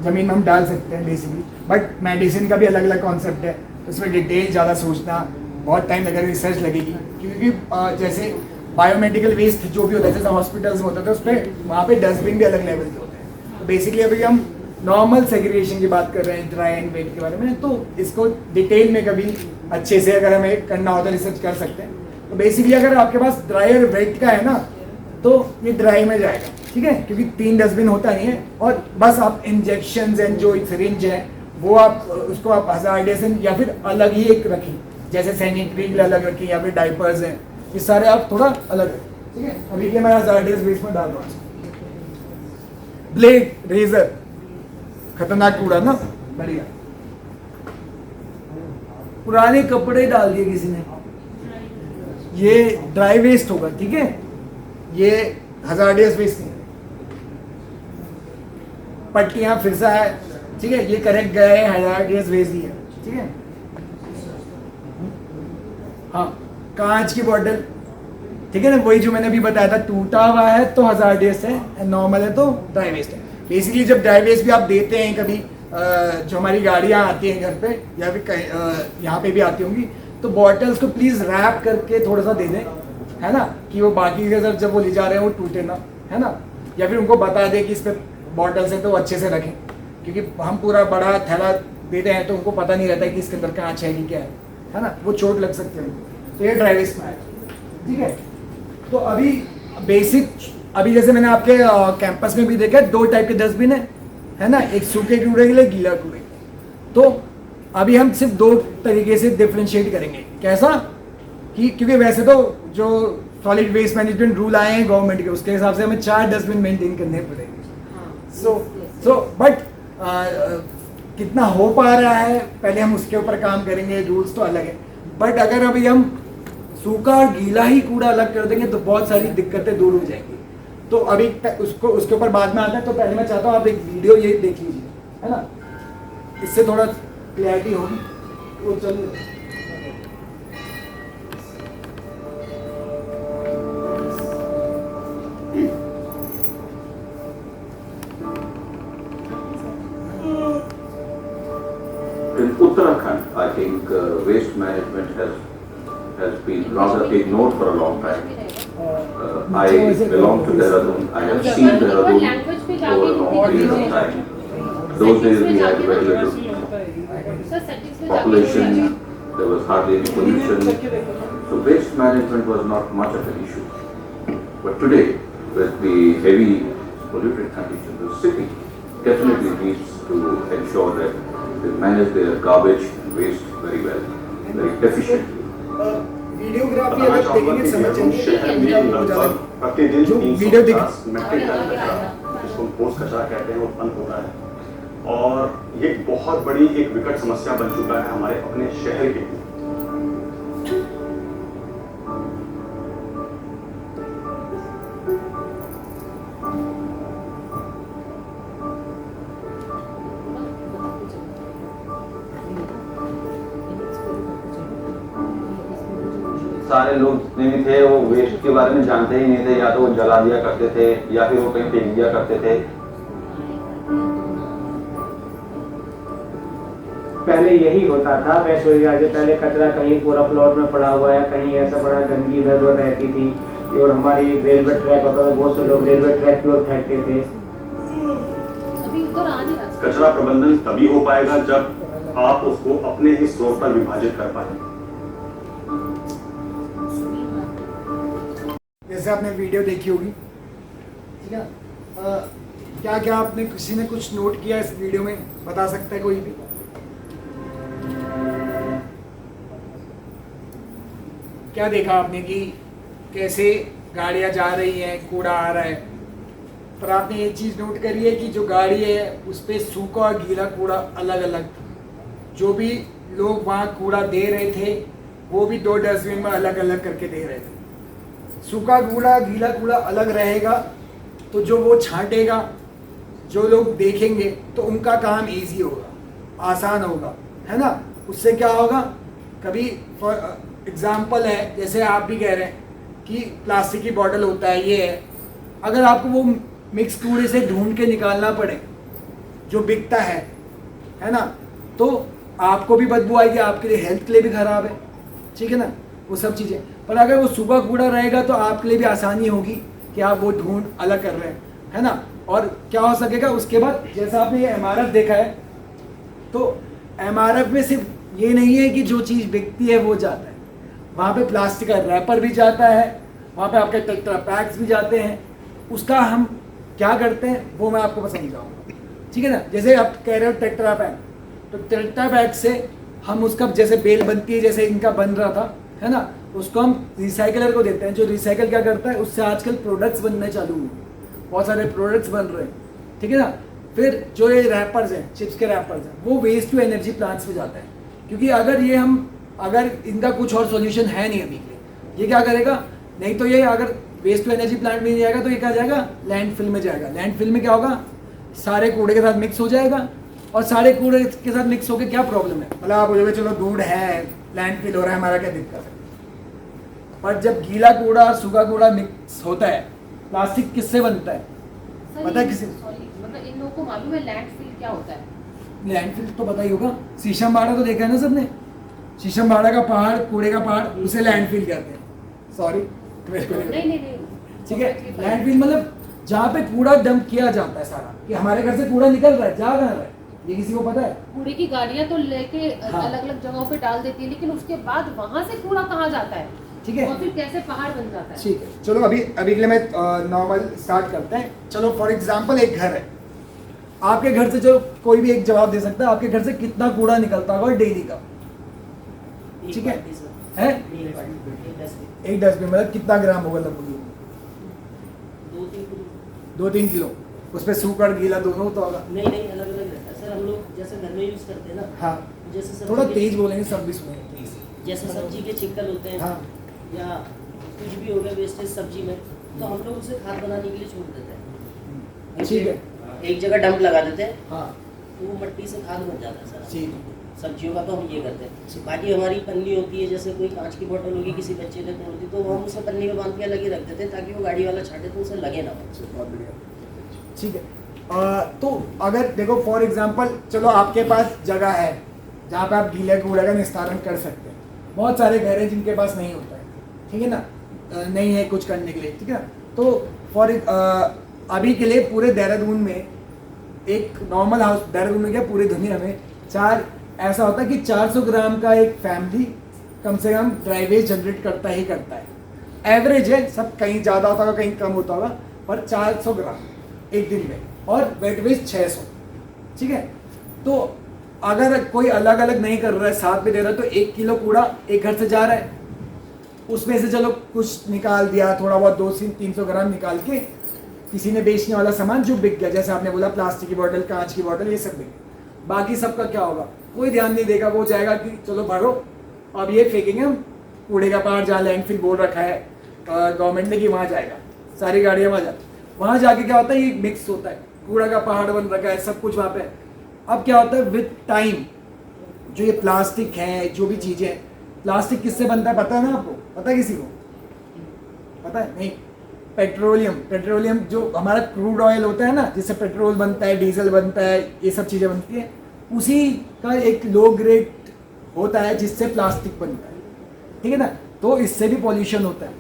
ज़मीन में हम डाल सकते हैं बेसिकली। बट मेडिसिन का भी अलग अलग कॉन्सेप्ट है, उसमें डिटेल ज़्यादा सोचना, बहुत टाइम लगेगा, रिसर्च लगेगी, क्योंकि जैसे बायोमेडिकल वेस्ट जो भी होता है, जैसे हॉस्पिटल्स में होता है, तो उस पर वहाँ पे डस्टबिन भी अलग लेवल के होते हैं। तो बेसिकली अभी हम नॉर्मल सेग्रीगेशन की बात कर रहे हैं, ड्राई एंड वेट के बारे में, तो इसको डिटेल में कभी अच्छे से अगर हमें करना होता है रिसर्च कर सकते हैं। तो बेसिकली अगर आपके पास ड्राई और वेट का है ना, तो ये ड्राई में जाएगा, ठीक है, क्योंकि 3 डस्टबिन होता नहीं है। और बस आप इंजेक्शन एंड जो सिरिंज है वो आप उसको आप हजार्डियस या फिर अलग ही एक रखें, जैसे सैनिटरी अलग रखी, यहाँ पे डाइपर्स हैं, ये सारे आप थोड़ा अलग रखें, ठीक है। अभी के मैं हजार्डियस वेस्ट में डाल रहा हूँ। ब्लेड, रेजर, खतरनाक कूड़ा ना, बढ़िया। पुराने कपड़े डाल दिए किसी ने, ये ड्राई वेस्ट होगा, ठीक है, ये हजार्डियस वेस्ट नहीं है। पट्टियां फिरसा है, ठीक है, ये करेक्ट गए हैं, हजार्डियस वेस्ट ही है, ठीक है। हाँ, कांच की बॉटल, ठीक है ना, वही जो मैंने अभी बताया था, टूटा हुआ है तो हजार्डियस है, नॉर्मल है तो ड्राई वेस्ट है। बेसिकली जब ड्राई वेस्ट भी आप देते हैं कभी, जो हमारी गाड़ियाँ आती हैं घर पे या फिर यहाँ पे भी आती होंगी, तो बॉटल्स को प्लीज़ रैप करके थोड़ा सा दे दें, है ना, कि वो बाकी के सब जब वो ले जा रहे हैं वो टूटे ना, है ना। या फिर उनको बता दें कि इस पर बॉटल्स हैं तो अच्छे से रखें, क्योंकि हम पूरा बड़ा थैला देते हैं तो उनको पता नहीं रहता है कि इसके अंदर कांच है कि क्या है ना, वो चोट लग सकती है उनको। तो ये ड्राई वेस्ट में है, ठीक है। तो अभी बेसिक, अभी जैसे मैंने आपके कैंपस में भी देखा है, 2 टाइप के डस्टबिन है ना, एक सूखे कूड़े के लिए, गीला कूड़े। तो अभी हम सिर्फ 2 तरीके से डिफ्रेंशिएट करेंगे। कैसा कि क्योंकि वैसे तो जो सॉलिड वेस्ट मैनेजमेंट रूल आए हैं गवर्नमेंट के, उसके हिसाब से हमें 4 डस्टबिन मेंटेन करने पड़ेंगे। सो बट कितना हो पा रहा है पहले हम उसके ऊपर काम करेंगे, रूल्स तो अलग है। बट अगर अभी हम सूखा और गीला ही कूड़ा अलग कर देंगे तो बहुत सारी दिक्कतें दूर हो जाएंगी। तो अभी उसके ऊपर बाद में आता है, तो पहले मैं चाहता हूँ आप एक वीडियो ये देख लीजिए, है ना, इससे थोड़ा क्लैरिटी होगी। वो चलिए, In Uttarakhand, I think waste management has been rather ignored for a long time. I belong to Dehradun. I have seen Dehradun over a long period of time. Those days we had very little population. There was hardly any pollution. So waste management was not much of an issue. But today, with the heavy polluted conditions, the city definitely needs to ensure that they manage their garbage and waste very well, very efficiently. Videography अगर देखेंगे समझ जाएंगे। प्रतिदिन जो 350 video दिख metric ton कचरा, जिसको ठोस कचरा कहते हैं, उत्पन्न होता है। और ये बहुत बड़ी एक विकट समस्या बन चुका है हमारे अपने शहर के लिए। सारे लोग जितने भी थे वो वेस्ट के बारे में जानते ही नहीं थे, या तो वो जला दिया करते थे या फिर वो कहीं फेंक दिया करते थे। पहले यही होता था, वेस्ट एरिया से पहले कचरा कहीं पूरा प्लॉट में पड़ा हुआ है, कहीं ऐसा बड़ा गंदगी इधर उधर रहती थी। और हमारी रेलवे ट्रैक होता था, बहुत से लोग रेलवे ट्रैक की ओर फेंकते थे। कचरा प्रबंधन तभी हो पाएगा जब आप उसको अपने ही स्रोत पर विभाजित कर पाए। जैसे आपने वीडियो देखी होगी, ठीक है, क्या क्या आपने किसी ने कुछ नोट किया इस वीडियो में, बता सकता है कोई भी? क्या देखा आपने कि कैसे गाड़ियां जा रही हैं, कूड़ा आ रहा है, पर आपने ये चीज़ नोट करी है कि जो गाड़ी है उस पर सूखा और गीला कूड़ा अलग अलग था। जो भी लोग वहाँ कूड़ा दे रहे थे वो भी 2 डस्टबिन में अलग अलग करके दे रहे थे। सूखा कूड़ा गीला कूड़ा अलग रहेगा तो जो वो छांटेगा, जो लोग देखेंगे तो उनका काम इजी होगा, आसान होगा, है ना। उससे क्या होगा, कभी फॉर एग्जाम्पल है, जैसे आप भी कह रहे हैं कि प्लास्टिक की बॉटल होता है, ये है, अगर आपको वो मिक्स कूड़े से ढूंढ के निकालना पड़े जो बिकता है ना, तो आपको भी बदबू आएगी, आपके लिए हेल्थ के लिए भी खराब है, ठीक है ना, वो सब चीज़ें। पर अगर वो सूखा कूड़ा रहेगा तो आपके लिए भी आसानी होगी कि आप वो ढूंढ अलग कर रहे हैं, है ना। और क्या हो सकेगा उसके बाद, जैसा आपने ये MRF देखा है, तो MRF में सिर्फ ये नहीं है कि जो चीज़ बिकती है वो जाता है, वहाँ पे प्लास्टिक का रैपर भी जाता है, वहाँ पे आपके टेट्रा पैक्स भी जाते हैं। उसका हम क्या करते हैं वो मैं आपको समझाऊंगा, ठीक है ना। जैसे आप कह रहे हो टेट्रा पैक, तो टेट्रा पैक से हम उसका जैसे बेल बनती है, जैसे इनका बन रहा था, है ना, उसको हम रिसाइकलर को देते हैं, जो रिसाइकल क्या करता है, उससे आजकल प्रोडक्ट्स बनने चालू हुए, बहुत सारे प्रोडक्ट्स बन रहे हैं, ठीक है ना। फिर जो ये रैपर्स हैं, चिप्स के रैपर्स हैं, वो वेस्ट टू एनर्जी प्लांट्स में जाते हैं, क्योंकि अगर इनका कुछ और सॉल्यूशन है नहीं अभी के, ये क्या करेगा, नहीं तो ये अगर वेस्ट टू एनर्जी प्लांट में नहीं जाएगा तो ये क्या जाएगा, लैंडफिल में जाएगा। लैंडफिल में क्या होगा, सारे कूड़े के साथ मिक्स हो जाएगा, और सारे कूड़े के साथ मिक्स होकर क्या प्रॉब्लम है, मतलब आप बोलोगे चलो दूध है, लैंडफिल हो रहा है, हमारा क्या दिक्कत है, पर जब गीला कूड़ा और सूखा कूड़ा मिक्स होता है, प्लास्टिक किससे बनता है पता है किसी, मतलब इन लोगों को मालूम है लैंडफिल क्या होता है? लैंडफिल तो पता ही होगा, शीशम बाड़ा तो देखा है ना सबने, शीशम बाड़ा का पहाड़, कूड़े का पहाड़, उसे लैंडफिल कहते हैं। सॉरी नहीं, ठीक है, लैंडफिल मतलब जहाँ पे कूड़ा डंप किया जाता है सारा, कि हमारे घर से कूड़ा निकल रहा है, जा कहाँ रहा है, ये किसी को पता है? कूड़े की गाड़ियाँ तो लेके हाँ। अलग अलग जगहों पे डाल देती है, लेकिन उसके बाद वहाँ से कूड़ा कहाँ जाता है, ठीक है, और फिर कैसे पहाड़ बन जाता है? ठीक है, चलो अभी के लिए मैं नॉर्मल स्टार्ट करते हैं। चलो फॉर एग्जांपल एक घर है, आपके घर से जो कोई भी एक जवाब दे सकता है, आपके घर से कितना कूड़ा निकलता होगा डेली का, ठीक है, एक डस्टबिन मतलब कितना ग्राम होगा लगभग, 2-3 किलो, उस पर सूखा और गीला दोनों होता होगा? नहीं अलग अलग रहता है सर, हम लोग जैसे घर में यूज करते हैं ना, हाँ, जैसे थोड़ा तेज बोलेंगे, सब भी सुनेंगे, जैसे सब्जी के छिक्कल होते हैं, हाँ, या कुछ भी हो गया वेस्टेज सब्जी में, तो हम लोग उसे खाद बनाने के लिए छोड़ देते हैं, ठीक है, एक जगह डंप लगा देते हैं, हाँ, तो वो मिट्टी से खाद बन जाता है सर। ठीक है, सब्जियों का तो हम ये करते हैं। बाकी हमारी पन्नी होती है, जैसे कोई कांच की बोतल होगी, किसी बच्चे ने तोड़ दी, तो हम उसे पन्नी में बांध के अलग ही रख देते हैं, ताकि वो गाड़ी वाला छाटे तो उसे लगे ना। बहुत बढ़िया, ठीक है। तो अगर देखो फॉर एग्जांपल, चलो आपके पास जगह है जहाँ पे आप गीले कूड़े का निस्तारण कर सकते हैं, बहुत सारे घर हैं जिनके पास नहीं होता है, ठीक है ना, नहीं है कुछ करने के लिए, ठीक है ना, तो अभी के लिए पूरे देहरादून में, एक नॉर्मल हाउस देहरादून में क्या पूरी दुनिया में ऐसा होता है कि 400 ग्राम का एक फैमिली कम से कम ड्राई वेस्ट जनरेट करता ही करता है, एवरेज है, सब कहीं ज़्यादा होता होगा कहीं कम होता होगा, पर 400 ग्राम एक दिन में, और वेट वेस्ट 600, ठीक है। तो अगर कोई अलग अलग नहीं कर रहा है, साथ में दे रहा है, तो 1 किलो कूड़ा एक घर से जा रहा है, उसमें से चलो कुछ निकाल दिया, थोड़ा बहुत 200-300 ग्राम निकाल के किसी ने बेचने वाला सामान जो बिक गया, जैसे आपने बोला प्लास्टिक की बोतल, कांच की बोतल, ये सब बिक गया, बाकी सबका क्या होगा, कोई ध्यान नहीं देगा, वो जाएगा कि चलो भरो, अब ये फेंकेंगे हम कूड़े का पहाड़, जहाँ लैंडफिल बोल रखा है गवर्नमेंट ने कि वहाँ जाएगा, सारी गाड़ियाँ वहाँ जाके क्या होता है, ये मिक्स होता है, कूड़ा का पहाड़ बन रखा है, सब कुछ वहाँ पे। अब क्या होता है विद टाइम, जो ये प्लास्टिक है, जो भी चीज़ें हैं, प्लास्टिक किससे बनता है पता है ना आपको, पता है किसी को, पता है? नहीं, पेट्रोलियम जो हमारा क्रूड ऑयल होता है ना, जिससे पेट्रोल बनता है, डीजल बनता है, ये सब चीज़ें बनती हैं, उसी का एक लो ग्रेड होता है जिससे प्लास्टिक बनता है, ठीक है ना, तो इससे भी पॉल्यूशन होता है,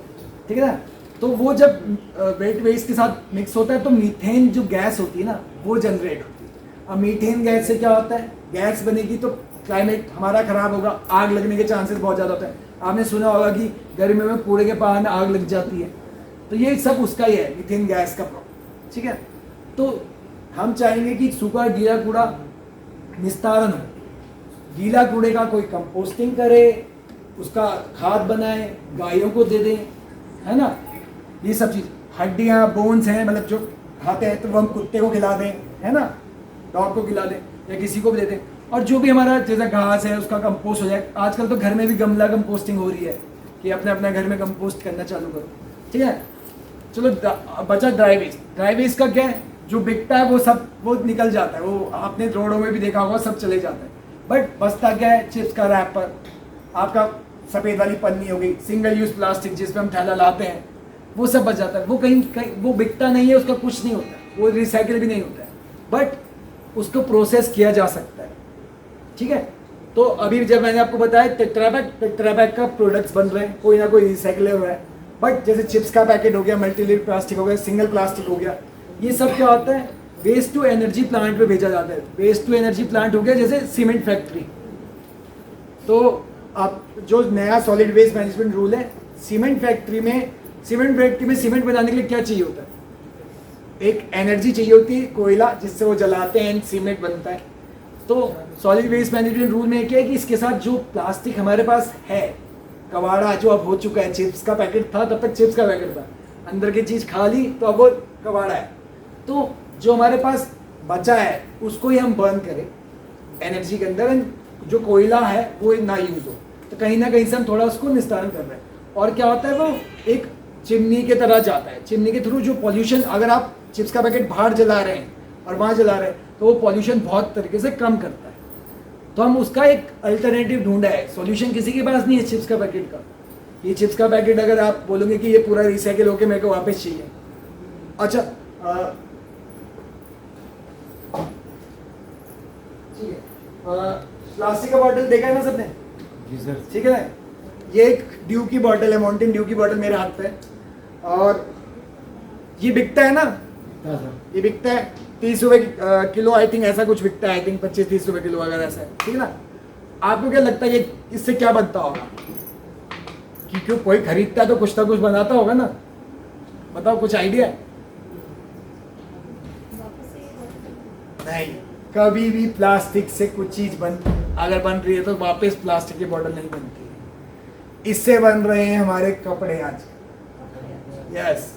ठीक है ना। तो वो जब वेट वेस्ट के साथ मिक्स होता है तो मीथेन जो गैस होती है ना, वो जनरेट होती है। अब मीथेन गैस से क्या होता है, गैस बनेगी तो क्लाइमेट हमारा खराब होगा, आग लगने के चांसेस बहुत ज़्यादा होते हैं। आपने सुना होगा कि गर्मी में कूड़े के पहाड़ में आग लग जाती है, तो ये सब उसका ही है, मीथेन गैस का प्रॉब्लम, ठीक है। तो हम चाहेंगे कि सूखा गीला कूड़ा निस्तारण हो, गीला कूड़े का कोई कंपोस्टिंग करे, उसका खाद बनाए, गायों को दे दें, है ना, ये सब चीज़, हड्डियाँ बोन्स हैं, मतलब जो खाते हैं तो वो हम कुत्ते को खिला दें, है ना, डॉग को खिला दें या किसी को भी दे दें, और जो भी हमारा जैसा घास है उसका कंपोस्ट हो जाए। आजकल तो घर में भी गमला कंपोस्टिंग हो रही है कि अपने अपने घर में कंपोस्ट करना चालू करो, ठीक है। चलो बचा ड्राई वेस्ट का क्या है, जो बिकता है वो निकल जाता है, वो आपने रोडों में भी देखा होगा, सब चले जाता है, बट बचता क्या है, चिप्स का रैपर, आपका सफ़ेद वाली पन्नी हो गई, सिंगल यूज़ प्लास्टिक जिस पे हम थैला लाते हैं, वो सब बच जाता है, वो कहीं वो बिकता नहीं है, उसका कुछ नहीं होता, वो रिसाइकिल भी नहीं होता है, बट उसको प्रोसेस किया जा सकता है, ठीक है। तो अभी जब मैंने आपको बताया टेट्रापैक का प्रोडक्ट्स बन रहे हैं, कोई ना कोई रिसाइकिल हो रहा है, बट जैसे चिप्स का पैकेट हो गया, मल्टीलेयर प्लास्टिक हो गया, सिंगल प्लास्टिक हो गया, ये सब क्या होता है, वेस्ट टू एनर्जी प्लांट पे भेजा जाता है। वेस्ट टू एनर्जी प्लांट हो गया जैसे सीमेंट फैक्ट्री, तो आप जो नया सॉलिड वेस्ट मैनेजमेंट रूल है, सीमेंट फैक्ट्री में सीमेंट बनाने के लिए क्या चाहिए होता है, एक एनर्जी चाहिए होती है, कोयला, जिससे वो जलाते हैं, सीमेंट बनता है। तो सॉलिड वेस्ट मैनेजमेंट रूल में क्या है कि इसके साथ जो प्लास्टिक हमारे पास है, कबाड़ा जो अब हो चुका है, चिप्स का पैकेट था तब तक चिप्स का पैकेट था, अंदर की चीज़ खा ली तो अब वो कबाड़ा है, तो जो हमारे पास बचा है उसको ही हम बर्न करें एनर्जी के अंदर, जो कोयला है वो ना यूज हो, तो कहीं ना कहीं से हम थोड़ा उसको निस्तारण कर रहे हैं। और क्या होता है, वो एक चिमनी के तरह जाता है, चिमनी के थ्रू जो पॉल्यूशन, अगर आप चिप्स का पैकेट बाहर जला रहे हैं और वहाँ जला रहे हैं तो वो पॉल्यूशन बहुत तरीके से कम करता है। तो हम उसका एक अल्टरनेटिव ढूंढा है, सॉल्यूशन किसी के पास नहीं है चिप्स का पैकेट का। ये चिप्स का पैकेट अगर आप बोलोगे कि ये पूरा रिसाइकिल होकर मेरे को वापस चाहिए, अच्छा ठीक है, प्लास्टिक का बॉटल देखा है ना सबने? जी सर। ठीक है ना, ये एक ड्यू की बॉटल है, माउंटेन ड्यू की बॉटल मेरे हाथ पे है, और ये बिकता है ना, ये बिकता है 30 रुपए किलो, आई थिंक ऐसा कुछ बिकता है, आई थिंक 25-30 रुपए किलो अगर ऐसा है, ठीक है ना। आपको क्या लगता है ये इससे क्या बनता होगा? कि क्यों कोई खरीदता है तो कुछ ना कुछ बनाता होगा ना, बताओ कुछ आइडिया है? नहीं, कभी भी प्लास्टिक से कुछ चीज अगर बन रही है तो वापस प्लास्टिक की बोतल नहीं बनती है। इससे बन रहे हैं हमारे कपड़े आजकल, यस,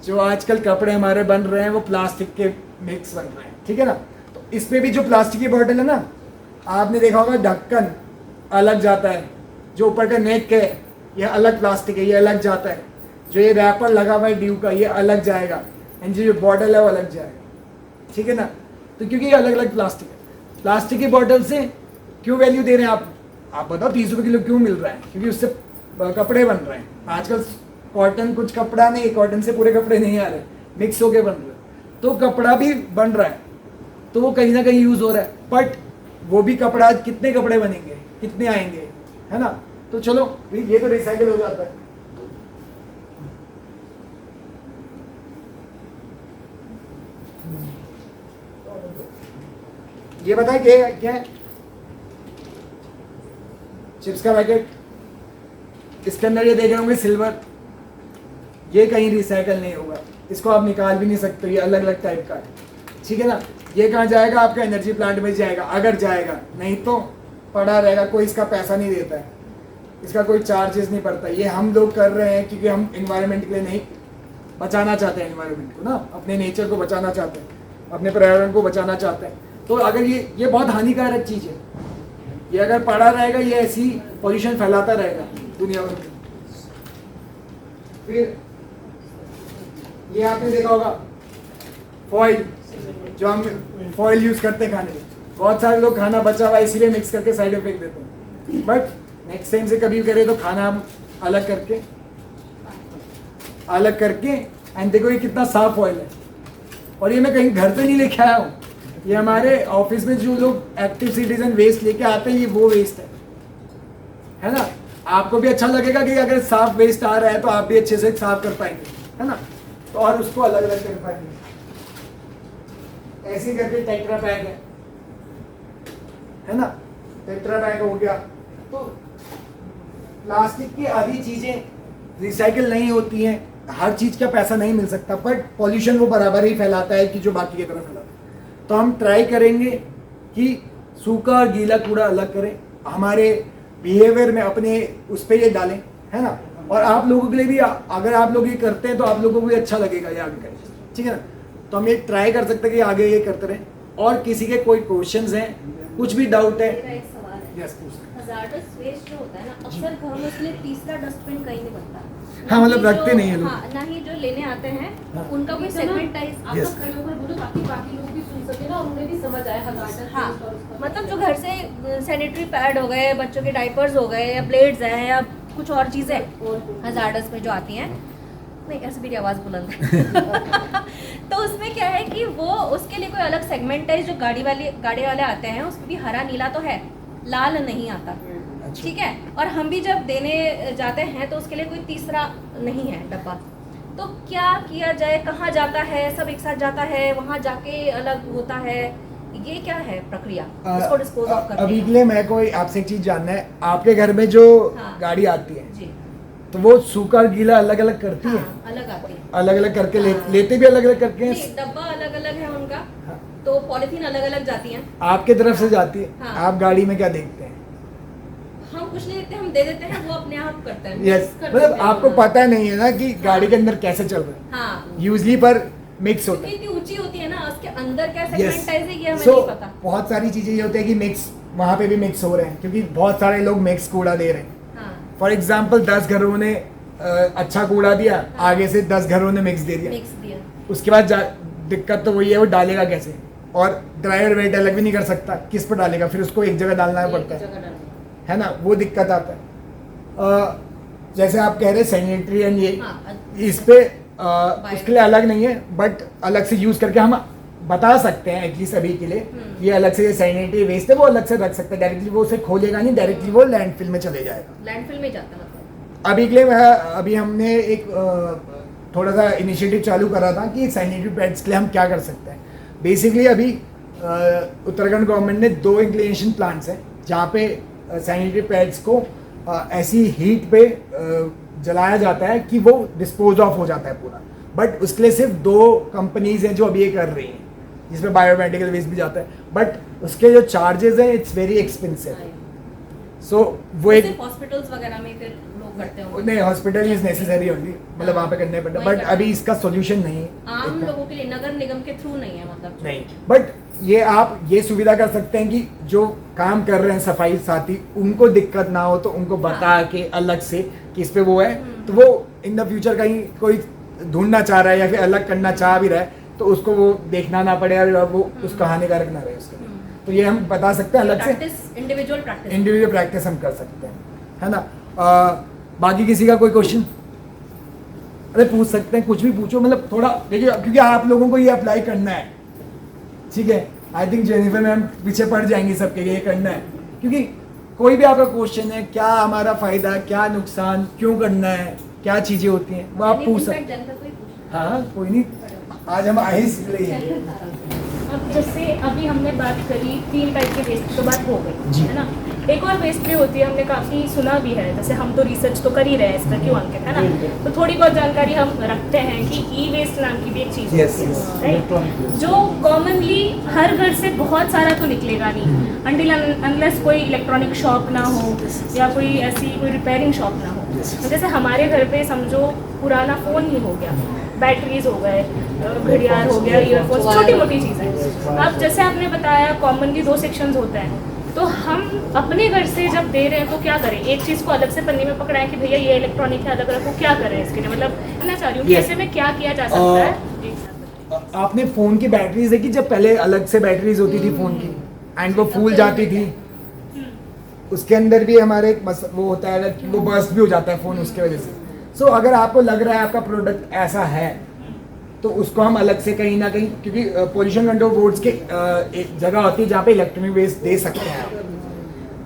जो आजकल कपड़े हमारे बन रहे हैं वो प्लास्टिक के मिक्स बन रहे हैं, ठीक है ना। तो इस पे भी जो प्लास्टिक की बोतल है ना, आपने देखा होगा ढक्कन अलग जाता है, जो ऊपर का नेक है ये अलग प्लास्टिक है, ये अलग जाता है, जो ये रैपर लगा हुआ है ड्यू का ये अलग जाएगा, एंड जो बॉटल है वो अलग जाएगा, ठीक है ना। तो क्योंकि ये अलग अलग प्लास्टिक है, प्लास्टिक की बॉटल से क्यों वैल्यू दे रहे हैं आप बताओ? 30 रुपये किलो क्यों मिल रहा है? क्योंकि उससे कपड़े बन रहे हैं आजकल। कॉटन कुछ कपड़ा नहीं, कॉटन से पूरे कपड़े नहीं आ रहे, मिक्स होके बन रहे, तो कपड़ा भी बन रहा है, तो वो कहीं ना कहीं यूज हो रहा है, बट वो भी कपड़ा, कितने कपड़े बनेंगे, कितने आएंगे, है ना। तो चलो ये तो रिसाइकिल हो जाता है। ये बताए क्या है? चिप्स का पैकेट, इसके अंदर ये देख रहे होंगे सिल्वर, ये कहीं रिसाइकल नहीं होगा, इसको आप निकाल भी नहीं सकते, ये अलग अलग टाइप का है, ठीक है ना। ये कहाँ जाएगा? आपका एनर्जी प्लांट में जाएगा, अगर जाएगा, नहीं तो पड़ा रहेगा, कोई इसका पैसा नहीं देता है, इसका कोई चार्जेस नहीं पड़ता। ये हम लोग कर रहे हैं क्योंकि हम एनवायरनमेंट के लिए नहीं, बचाना चाहते हैं एनवायरनमेंट को ना, अपने नेचर को बचाना चाहते हैं, अपने पर्यावरण को बचाना चाहते हैं। तो अगर ये बहुत हानिकारक चीज़ है, ये अगर पड़ा रहेगा ये ऐसी पॉल्यूशन फैलाता रहेगा दुनिया भर में। फिर ये आपने देखा होगा फॉइल, जो हम फॉइल यूज करते हैं खाने में, बहुत सारे लोग खाना बचा हुआ इसीलिए मिक्स करके साइड इफेक्ट देते हैं, बट नेक्स्ट टाइम से कभी करें तो खाना हम अलग करके एंड देखो ये कितना साफ फॉइल है, और ये मैं कहीं घर से नहीं लेके आया हूँ, ये हमारे ऑफिस में जो लोग एक्टिव सिटीजन वेस्ट लेके आते हैं, ये वो वेस्ट है ना। आपको भी अच्छा लगेगा कि अगर साफ वेस्ट आ रहा है तो आप भी अच्छे से साफ कर पाएंगे, है ना, तो और उसको अलग अलग कर पाएंगे। ऐसे ही करके टेट्रा पैक है ना, टेट्रा पैक हो गया। तो प्लास्टिक की आधी चीजें रिसाइकिल नहीं होती हैं, हर चीज का पैसा नहीं मिल सकता, बट पॉल्यूशन वो बराबर ही फैलाता है कि जो बाकी की तरफ फैलाता है। तो हम ट्राई करेंगे कि सूखा और गीला कूड़ा अलग करें, हमारे बिहेवियर में अपने उस पर ये डालें, है ना। और आप लोगों के लिए भी, अगर आप लोग ये करते हैं तो आप लोगों को भी अच्छा लगेगा ये आगे करें, ठीक है ना। तो हम ये ट्राई कर सकते हैं कि आगे ये करते रहें। और किसी के कोई क्वेश्चंस हैं, कुछ भी डाउट है? मेरा एक सवाल है। यस, पूछ सकते हैं। हजार्डस वेस्ट जो होता है ना, अक्सर घरों में उसके लिए तीसरा डस्टबिन कहीं नहीं बनता। हाँ, मतलब ना ही रखते जो- नहीं है लोग। हाँ, ना ही जो लेने आते हैं हाँ। उनका कोई सेगमेंटाइज। आप लोग खड़े होकर बोलो ताकि बाकी लोग भी सुन सके ना और उन्हें भी समझ आए हजार्डस हाँ, वेस्ट और उसका मतलब जो घर से सैनिटरी पैड हो गए, बच्चों के डाइपर्स हो गए, या ब्लेड्स हैं, या कुछ और चीज़ें हजार्डस में जो आती हैं, नहीं ऐसे मेरी आवाज़ बुलंद है तो उसमें क्या है कि वो उसके लिए कोई अलग सेगमेंटाइज, जो गाड़ी वाले आते हैं उसमें भी हरा नीला तो है, लाल नहीं आता, ठीक है। और हम भी जब देने जाते हैं तो उसके लिए कोई तीसरा नहीं है डब्बा। तो क्या किया जाए, कहाँ जाता है, सब एक साथ जाता है, वहाँ जाके अलग होता है, ये क्या है प्रक्रिया इसको डिस्पोज ऑफ करने अभी की? के लिए मैं कोई आपसे एक चीज जानना है, आपके घर में जो हाँ। गाड़ी गाड़ी आती है जी, तो वो सूखा और गीला अलग अलग करती है? हाँ, अलग आती है। अलग अलग करके हाँ। लेते भी अलग अलग करके हैं? नहीं, डब्बा अलग अलग है उनका, तो पॉलीथीन अलग अलग जाती हैं। आपके तरफ से जाती है। हाँ। आप गाड़ी में क्या देखते हैं? हम कुछ नहीं देखते, हम दे देते हैं, वो अपने आप करता है। यस, mix कर मतलब देते हैं आपको वो। पता नहीं है ना कि गाड़ी के अंदर कैसे चल रहा है। हाँ, यूजली पर मिक्स होता क्योंकि इतनी ऊंची होती है ना, उसके अंदर क्या है। यस, सेगमेंटाइज है ये हमें सो नहीं पता। बहुत सारी चीजें ये होती है कि मिक्स वहाँ पे भी मिक्स हो रहे हैं, क्योंकि बहुत सारे लोग मिक्स कूड़ा दे रहे हैं। हाँ, फॉर एग्जाम्पल 10 घरों ने अच्छा कूड़ा दिया, हाँ। आगे से 10 घरों ने मिक्स दे दिया। मिक्स दिया। उसके बाद दिक्कत तो वही है, वो डालेगा कैसे, और ड्रायर वेट अलग भी नहीं कर सकता, किस पर डालेगा, फिर उसको एक जगह डालना पड़ता है ना, वो दिक्कत आता है। जैसे आप कह रहे सैनिटरी एंड ये, हाँ, इस पे उसके लिए अलग नहीं है, बट अलग से यूज करके हम बता सकते हैं एटलीस्ट अभी के लिए, ये अलग से सैनिटरी वेस्ट है वो अलग से रख सकते हैं, डायरेक्टली वो उसे खोलेगा नहीं, डायरेक्टली वो लैंडफिल में चले जाएगा। लैंडफिल में जाता है मतलब। अभी के लिए अभी हमने एक थोड़ा सा इनिशिएटिव चालू करा था कि सैनिटरी पैड्स के लिए हम क्या कर सकते हैं। बेसिकली अभी उत्तराखंड गवर्नमेंट ने 2 इंक्लिनेशन प्लांट्स हैं जहाँ पे सैनिटरी पैड्स को ऐसी हीट पे जलाया जाता है कि वो डिस्पोज ऑफ हो जाता है पूरा, बट उसके लिए सिर्फ 2 कंपनीज हैं जो अभी ये कर रही हैं, जिसमें बायोमेडिकल वेस्ट भी जाता है, बट उसके जो चार्जेस हैं इट्स वेरी एक्सपेंसिव। सो वो एक हॉस्पिटल्स वगैरह में फिर लोग करते होंगे। नहीं, हॉस्पिटल इज नेसेसरी ओनली, मतलब वहाँ पे करने पड़ता है, बट अभी इसका सॉल्यूशन नहीं है आम लोगों के लिए, नगर निगम के थ्रू नहीं है मतलब। नहीं, बट ये आप ये सुविधा कर सकते हैं कि जो काम कर रहे हैं सफाई साथी, उनको दिक्कत ना हो तो उनको बता के अलग से कि इस पे वो है, तो वो इन द फ्यूचर कहीं कोई ढूंढना चाह रहा है या फिर अलग करना चाह भी रहा है तो उसको वो देखना ना पड़े और वो उसका हानिकारक ना रहे उसके लिए। तो ये हम बता सकते हैं अलग से, इंडिविजुअल प्रैक्टिस हम कर सकते हैं, है ना। बाकी किसी का कोई क्वेश्चन? अरे पूछ सकते हैं, कुछ भी पूछो, मतलब थोड़ा देखिए, क्योंकि आप लोगों को ये अप्लाई करना है, ठीक है। आई थिंक जेनिफर मैम पीछे पड़ जाएंगी सबके, ये करना है, क्योंकि कोई भी आपका क्वेश्चन है, क्या हमारा फायदा, क्या नुकसान, क्यों करना है, क्या चीजें होती हैं, वो आप पूछ सकते हैं। हाँ, कोई नहीं, आज हम आए इसलिए। अब जैसे अभी हमने बात करी 3 टाइप के वेस्ट की तो बात हो गई, है ना। एक और वेस्ट भी होती है, हमने काफ़ी सुना भी है, जैसे हम तो रिसर्च तो कर ही रहे हैं इस पर, क्यों अंकित, है ना। तो थोड़ी बहुत जानकारी हम रखते हैं कि ई वेस्ट नाम की भी एक चीज़ होती है, राइट, जो कॉमनली हर घर से बहुत सारा तो निकलेगा नहीं, अनटिल अनलेस कोई इलेक्ट्रॉनिक शॉप ना हो या कोई ऐसी कोई रिपेयरिंग शॉप ना हो। तो जैसे हमारे घर पे समझो पुराना फ़ोन ही हो गया, बैटरीज हो गए, घड़ियाल हो गया, ईयरफोन्स, छोटी मोटी चीज़ें। अब जैसे आपने बताया कॉमनली 2 सेक्शंस होते हैं, तो हम अपने घर से जब दे रहे हैं तो क्या करें? एक चीज़ को अलग से पन्नी में पकड़ाएं कि भैया ये इलेक्ट्रॉनिक है, अलग रखो, क्या करें इसके लिए? मतलब कहना चाह रही हूँ कि ऐसे में क्या किया जा सकता है? आपने फ़ोन की बैटरीज देखी, जब पहले अलग से बैटरीज होती थी फ़ोन की एंड वो फूल जाती थी, उसके अंदर भी हमारे वो होता है कि वो बर्स्ट भी हो जाता है फ़ोन उसके वजह से। सो अगर आपको लग रहा है आपका प्रोडक्ट ऐसा है तो उसको हम अलग से कहीं ना कहीं, क्योंकि पोल्यूशन कंट्रोल बोर्ड्स के एक जगह होती है जहाँ पे इलेक्ट्रॉनिक वेस्ट दे सकते हैं आप,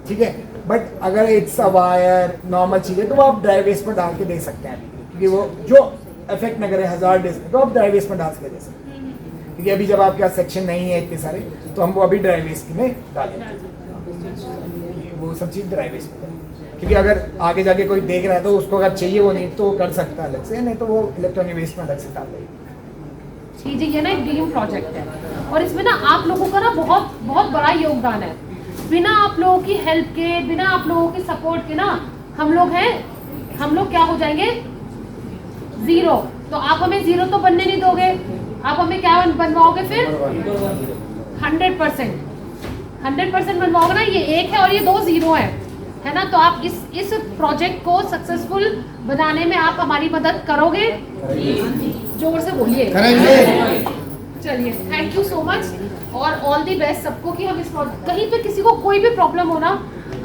ठीक है। बट अगर इट्स अ वायर नॉर्मल चीज़ है तो वो आप ड्राई वेस्ट पर डाल के दे सकते हैं, क्योंकि वो जो इफेक्ट ना करे हज़ार्डस में, तो आप ड्राई वेस्ट पर डाल के दे सकते हैं, क्योंकि अभी जब आपके पास सेक्शन नहीं है इतने सारे तो हम वो अभी ड्राई वेस्ट में डालेंगे, वो सब चीज़ ड्राई वेस्ट में, क्योंकि अगर आगे जाके कोई देख रहा है तो उसको अगर चाहिए वो नहीं तो कर सकता है अलग से, नहीं तो वो इलेक्ट्रॉनिक वेस्ट में अलग से डाल देगा। जी, ये ना एक ड्रीम प्रोजेक्ट है और इसमें ना आप लोगों का ना बहुत बहुत बड़ा योगदान है। बिना आप लोगों की हेल्प के, बिना आप लोगों की सपोर्ट के ना हम लोग क्या हो जाएंगे? 0। तो आप हमें 0 तो बनने नहीं दोगे, आप हमें क्या बनवाओगे फिर? 100% बनवाओगे ना। ये 1 है और ये 2 0 है ना। तो आप इस प्रोजेक्ट को सक्सेसफुल बनाने में आप हमारी मदद करोगे? जोर से बोलिए। चलिए, थैंक यू सो मच और ऑल दी बेस्ट सबको कि हम इस कहीं पे किसी को कोई भी प्रॉब्लम हो ना,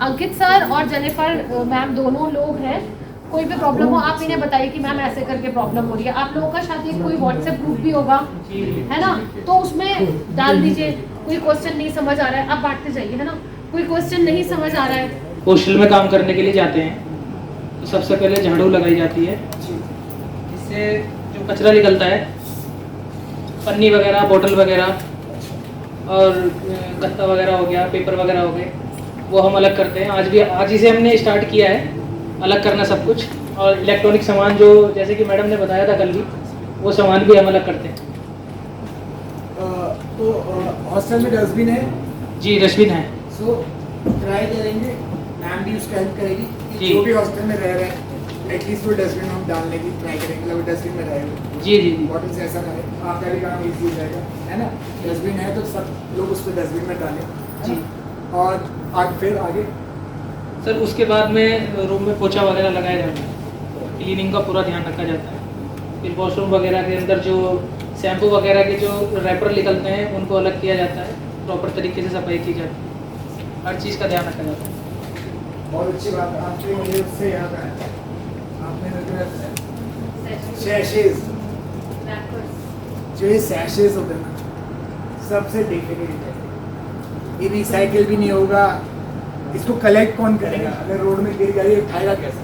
अंकित सर और जेनिफर मैम दोनों लोग हैं, कोई भी प्रॉब्लम हो आप इन्हें बताइए कि मैम ऐसे करके प्रॉब्लम हो रही है। आप लोगों का शायद एक कोई व्हाट्सएप ग्रुप भी होगा, है ना, तो उसमें डाल दीजिए। कोई क्वेश्चन नहीं समझ आ रहा है, आप बांटते जाइए, है ना। कोई क्वेश्चन नहीं समझ आ रहा है, हॉस्टल में काम करने के लिए जाते हैं तो सबसे पहले झाड़ू लगाई जाती है, जिससे जो कचरा निकलता है, पन्नी वगैरह, बोतल वगैरह और गत्ता वगैरह हो गया, पेपर वगैरह हो गए, वो हम अलग करते हैं। आज ही से हमने स्टार्ट किया है अलग करना सब कुछ। और इलेक्ट्रॉनिक सामान जो जैसे कि मैडम ने बताया था कल भी, वो सामान भी हम अलग करते हैं। तो हॉस्टल में डस्टबिन है? जी डस्टबिन है। सो ट्राई करेंगे, मैम भी उसका हेल्प करेगी कि जी। जो भी हॉस्टल में रह रहे हैं एटलीस्ट वो डस्टबिन हम डालने की ट्राई करेंगे, मतलब डस्टबिन में रहेगा। जी जी जी। बॉटल से ऐसा ना है, आपका भी काम ईजी हो जाएगा, है ना। डस्टबिन है तो सब लोग उस पर डस्टबिन में डालें जी। और आज फिर आगे सर उसके बाद में रूम में पोछा वगैरह लगाया जाता है, क्लीनिंग का पूरा ध्यान रखा जाता है। फिर वॉशरूम वगैरह के अंदर जो शैम्पू वगैरह के जो रैपर निकलते हैं उनको अलग किया जाता है, प्रॉपर तरीके से सफाई की जाती है, हर चीज़ का ध्यान रखा जाता है। बहुत अच्छी बात है आपकी, मुझे उससे याद आया, आपने सैशेज, जो ये सैशेज होते हैं ना सबसे डिफिकल्ट है, ये रिसाइकिल भी नहीं होगा, इसको कलेक्ट कौन करेगा? अगर रोड में गिर गया ये उठाएगा कैसे?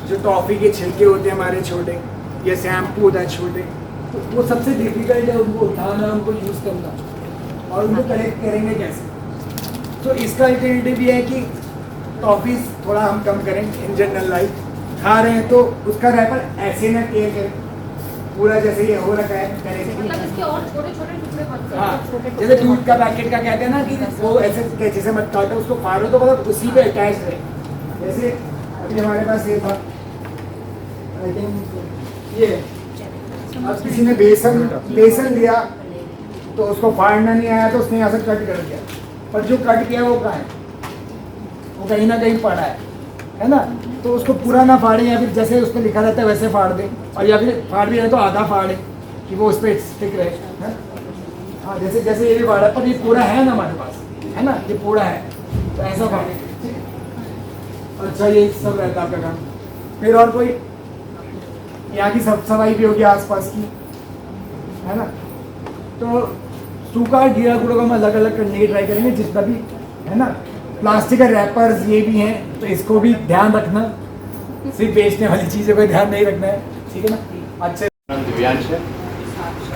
जो टॉफ़ी के छिलके होते हैं हमारे छोटे, या शैम्पू होता है छोटे, तो वो सबसे डिफिकल्ट है उनको उठाना, उनको यूज़ करना, और उनको कलेक्ट करेंगे कैसे? तो इसका अल्टरनेटिव ये है कि टॉफ़ीज़ थोड़ा हम कम करें इन जनरल लाइफ, खा रहे हैं तो उसका रैपर ऐसे ना टेयर करें पूरा जैसे ये हो रखा है करेंगे, मतलब इसके और छोटे-छोटे टुकड़े मत करो। हाँ जैसे दूध का पैकेट का कहते हैं ना कि वो ऐसे कैंची से मत काटो, उसको फाड़ो तो मतलब उसी पे अटैच रहे। जैसे अभी हमारे पास ये था, आई थिंक ये, अब किसी ने बेसन लिया तो उसको फाड़ना नहीं आया तो उसने यहाँ से कट कर दिया, पर जो कट किया वो कहाँ है? वो कहीं ना कहीं पड़ा है ना। तो उसको पूरा ना फाड़े, या फिर जैसे उस पर लिखा रहता है वैसे फाड़ दें, और या फिर फाड़ भी रहे तो आधा फाड़े कि वो उस पर स्टिक रहे, है। हाँ जैसे जैसे ये भी फाड़ा, पर ये पूरा है ना हमारे पास, है ना, ये पूरा है तो ऐसा फाड़े। अच्छा ये सब रहता है आपका काम। फिर और कोई यहाँ की सब सफाई भी होगी आसपास की, है ना। तो सूखा और गीला कूड़ा को हम अलग अलग करने की ट्राई करेंगे जितना भी, है ना। प्लास्टिक के रैपर्स ये भी हैं तो इसको भी ध्यान रखना, सिर्फ बेचने वाली चीज़ों को ध्यान नहीं रखना है, ठीक है ना। अच्छे नाम दिव्यांश है,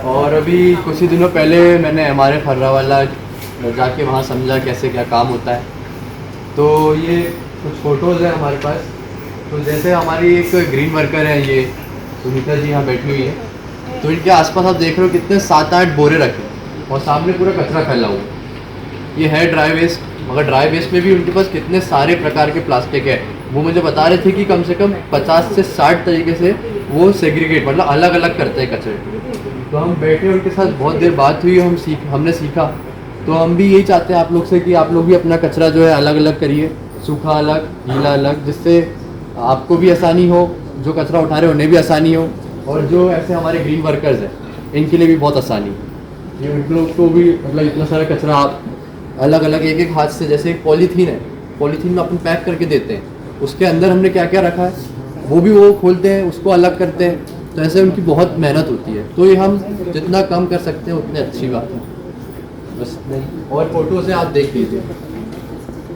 और अभी कुछ ही दिनों पहले मैंने हमारे फर्रावाला जाके वहाँ समझा कैसे क्या काम होता है। तो ये कुछ फ़ोटोज़ हैं हमारे पास। तो जैसे हमारी एक ग्रीन वर्कर है, ये सुनीता जी यहाँ बैठी हुई है, तो इनके आसपास आप देख रहे हो कितने 7-8 बोरे रखे और सामने पूरा कचरा फैला हुआ। ये है ड्राई वेस्ट, मगर ड्राई वेस्ट में भी उनके पास कितने सारे प्रकार के प्लास्टिक है। वो मुझे बता रहे थे कि कम से कम 50 से 60 तरीके से वो सेग्रीगेट, मतलब अलग अलग करते हैं कचरे। तो हम बैठे, उनके साथ बहुत देर बात हुई, हमने सीखा। तो हम भी यही चाहते हैं आप लोग से कि आप लोग भी अपना कचरा जो है अलग अलग करिए, सूखा अलग, गीला अलग, जिससे आपको भी आसानी हो, जो कचरा उठा रहे हैं उन्हें भी आसानी हो, और जो ऐसे हमारे ग्रीन वर्कर्स हैं इनके लिए भी बहुत आसानी है। ये उन लोग को भी मतलब इतना सारा कचरा आप अलग अलग एक एक हाथ से, जैसे एक पॉलीथीन है, पॉलीथीन में अपन पैक करके देते हैं, उसके अंदर हमने क्या क्या रखा है वो भी वो खोलते हैं, उसको अलग करते हैं। तो ऐसे उनकी बहुत मेहनत होती है। तो ये हम जितना कम कर सकते हैं उतनी अच्छी बात है। बस नहीं, और फोटो से आप देख लीजिए।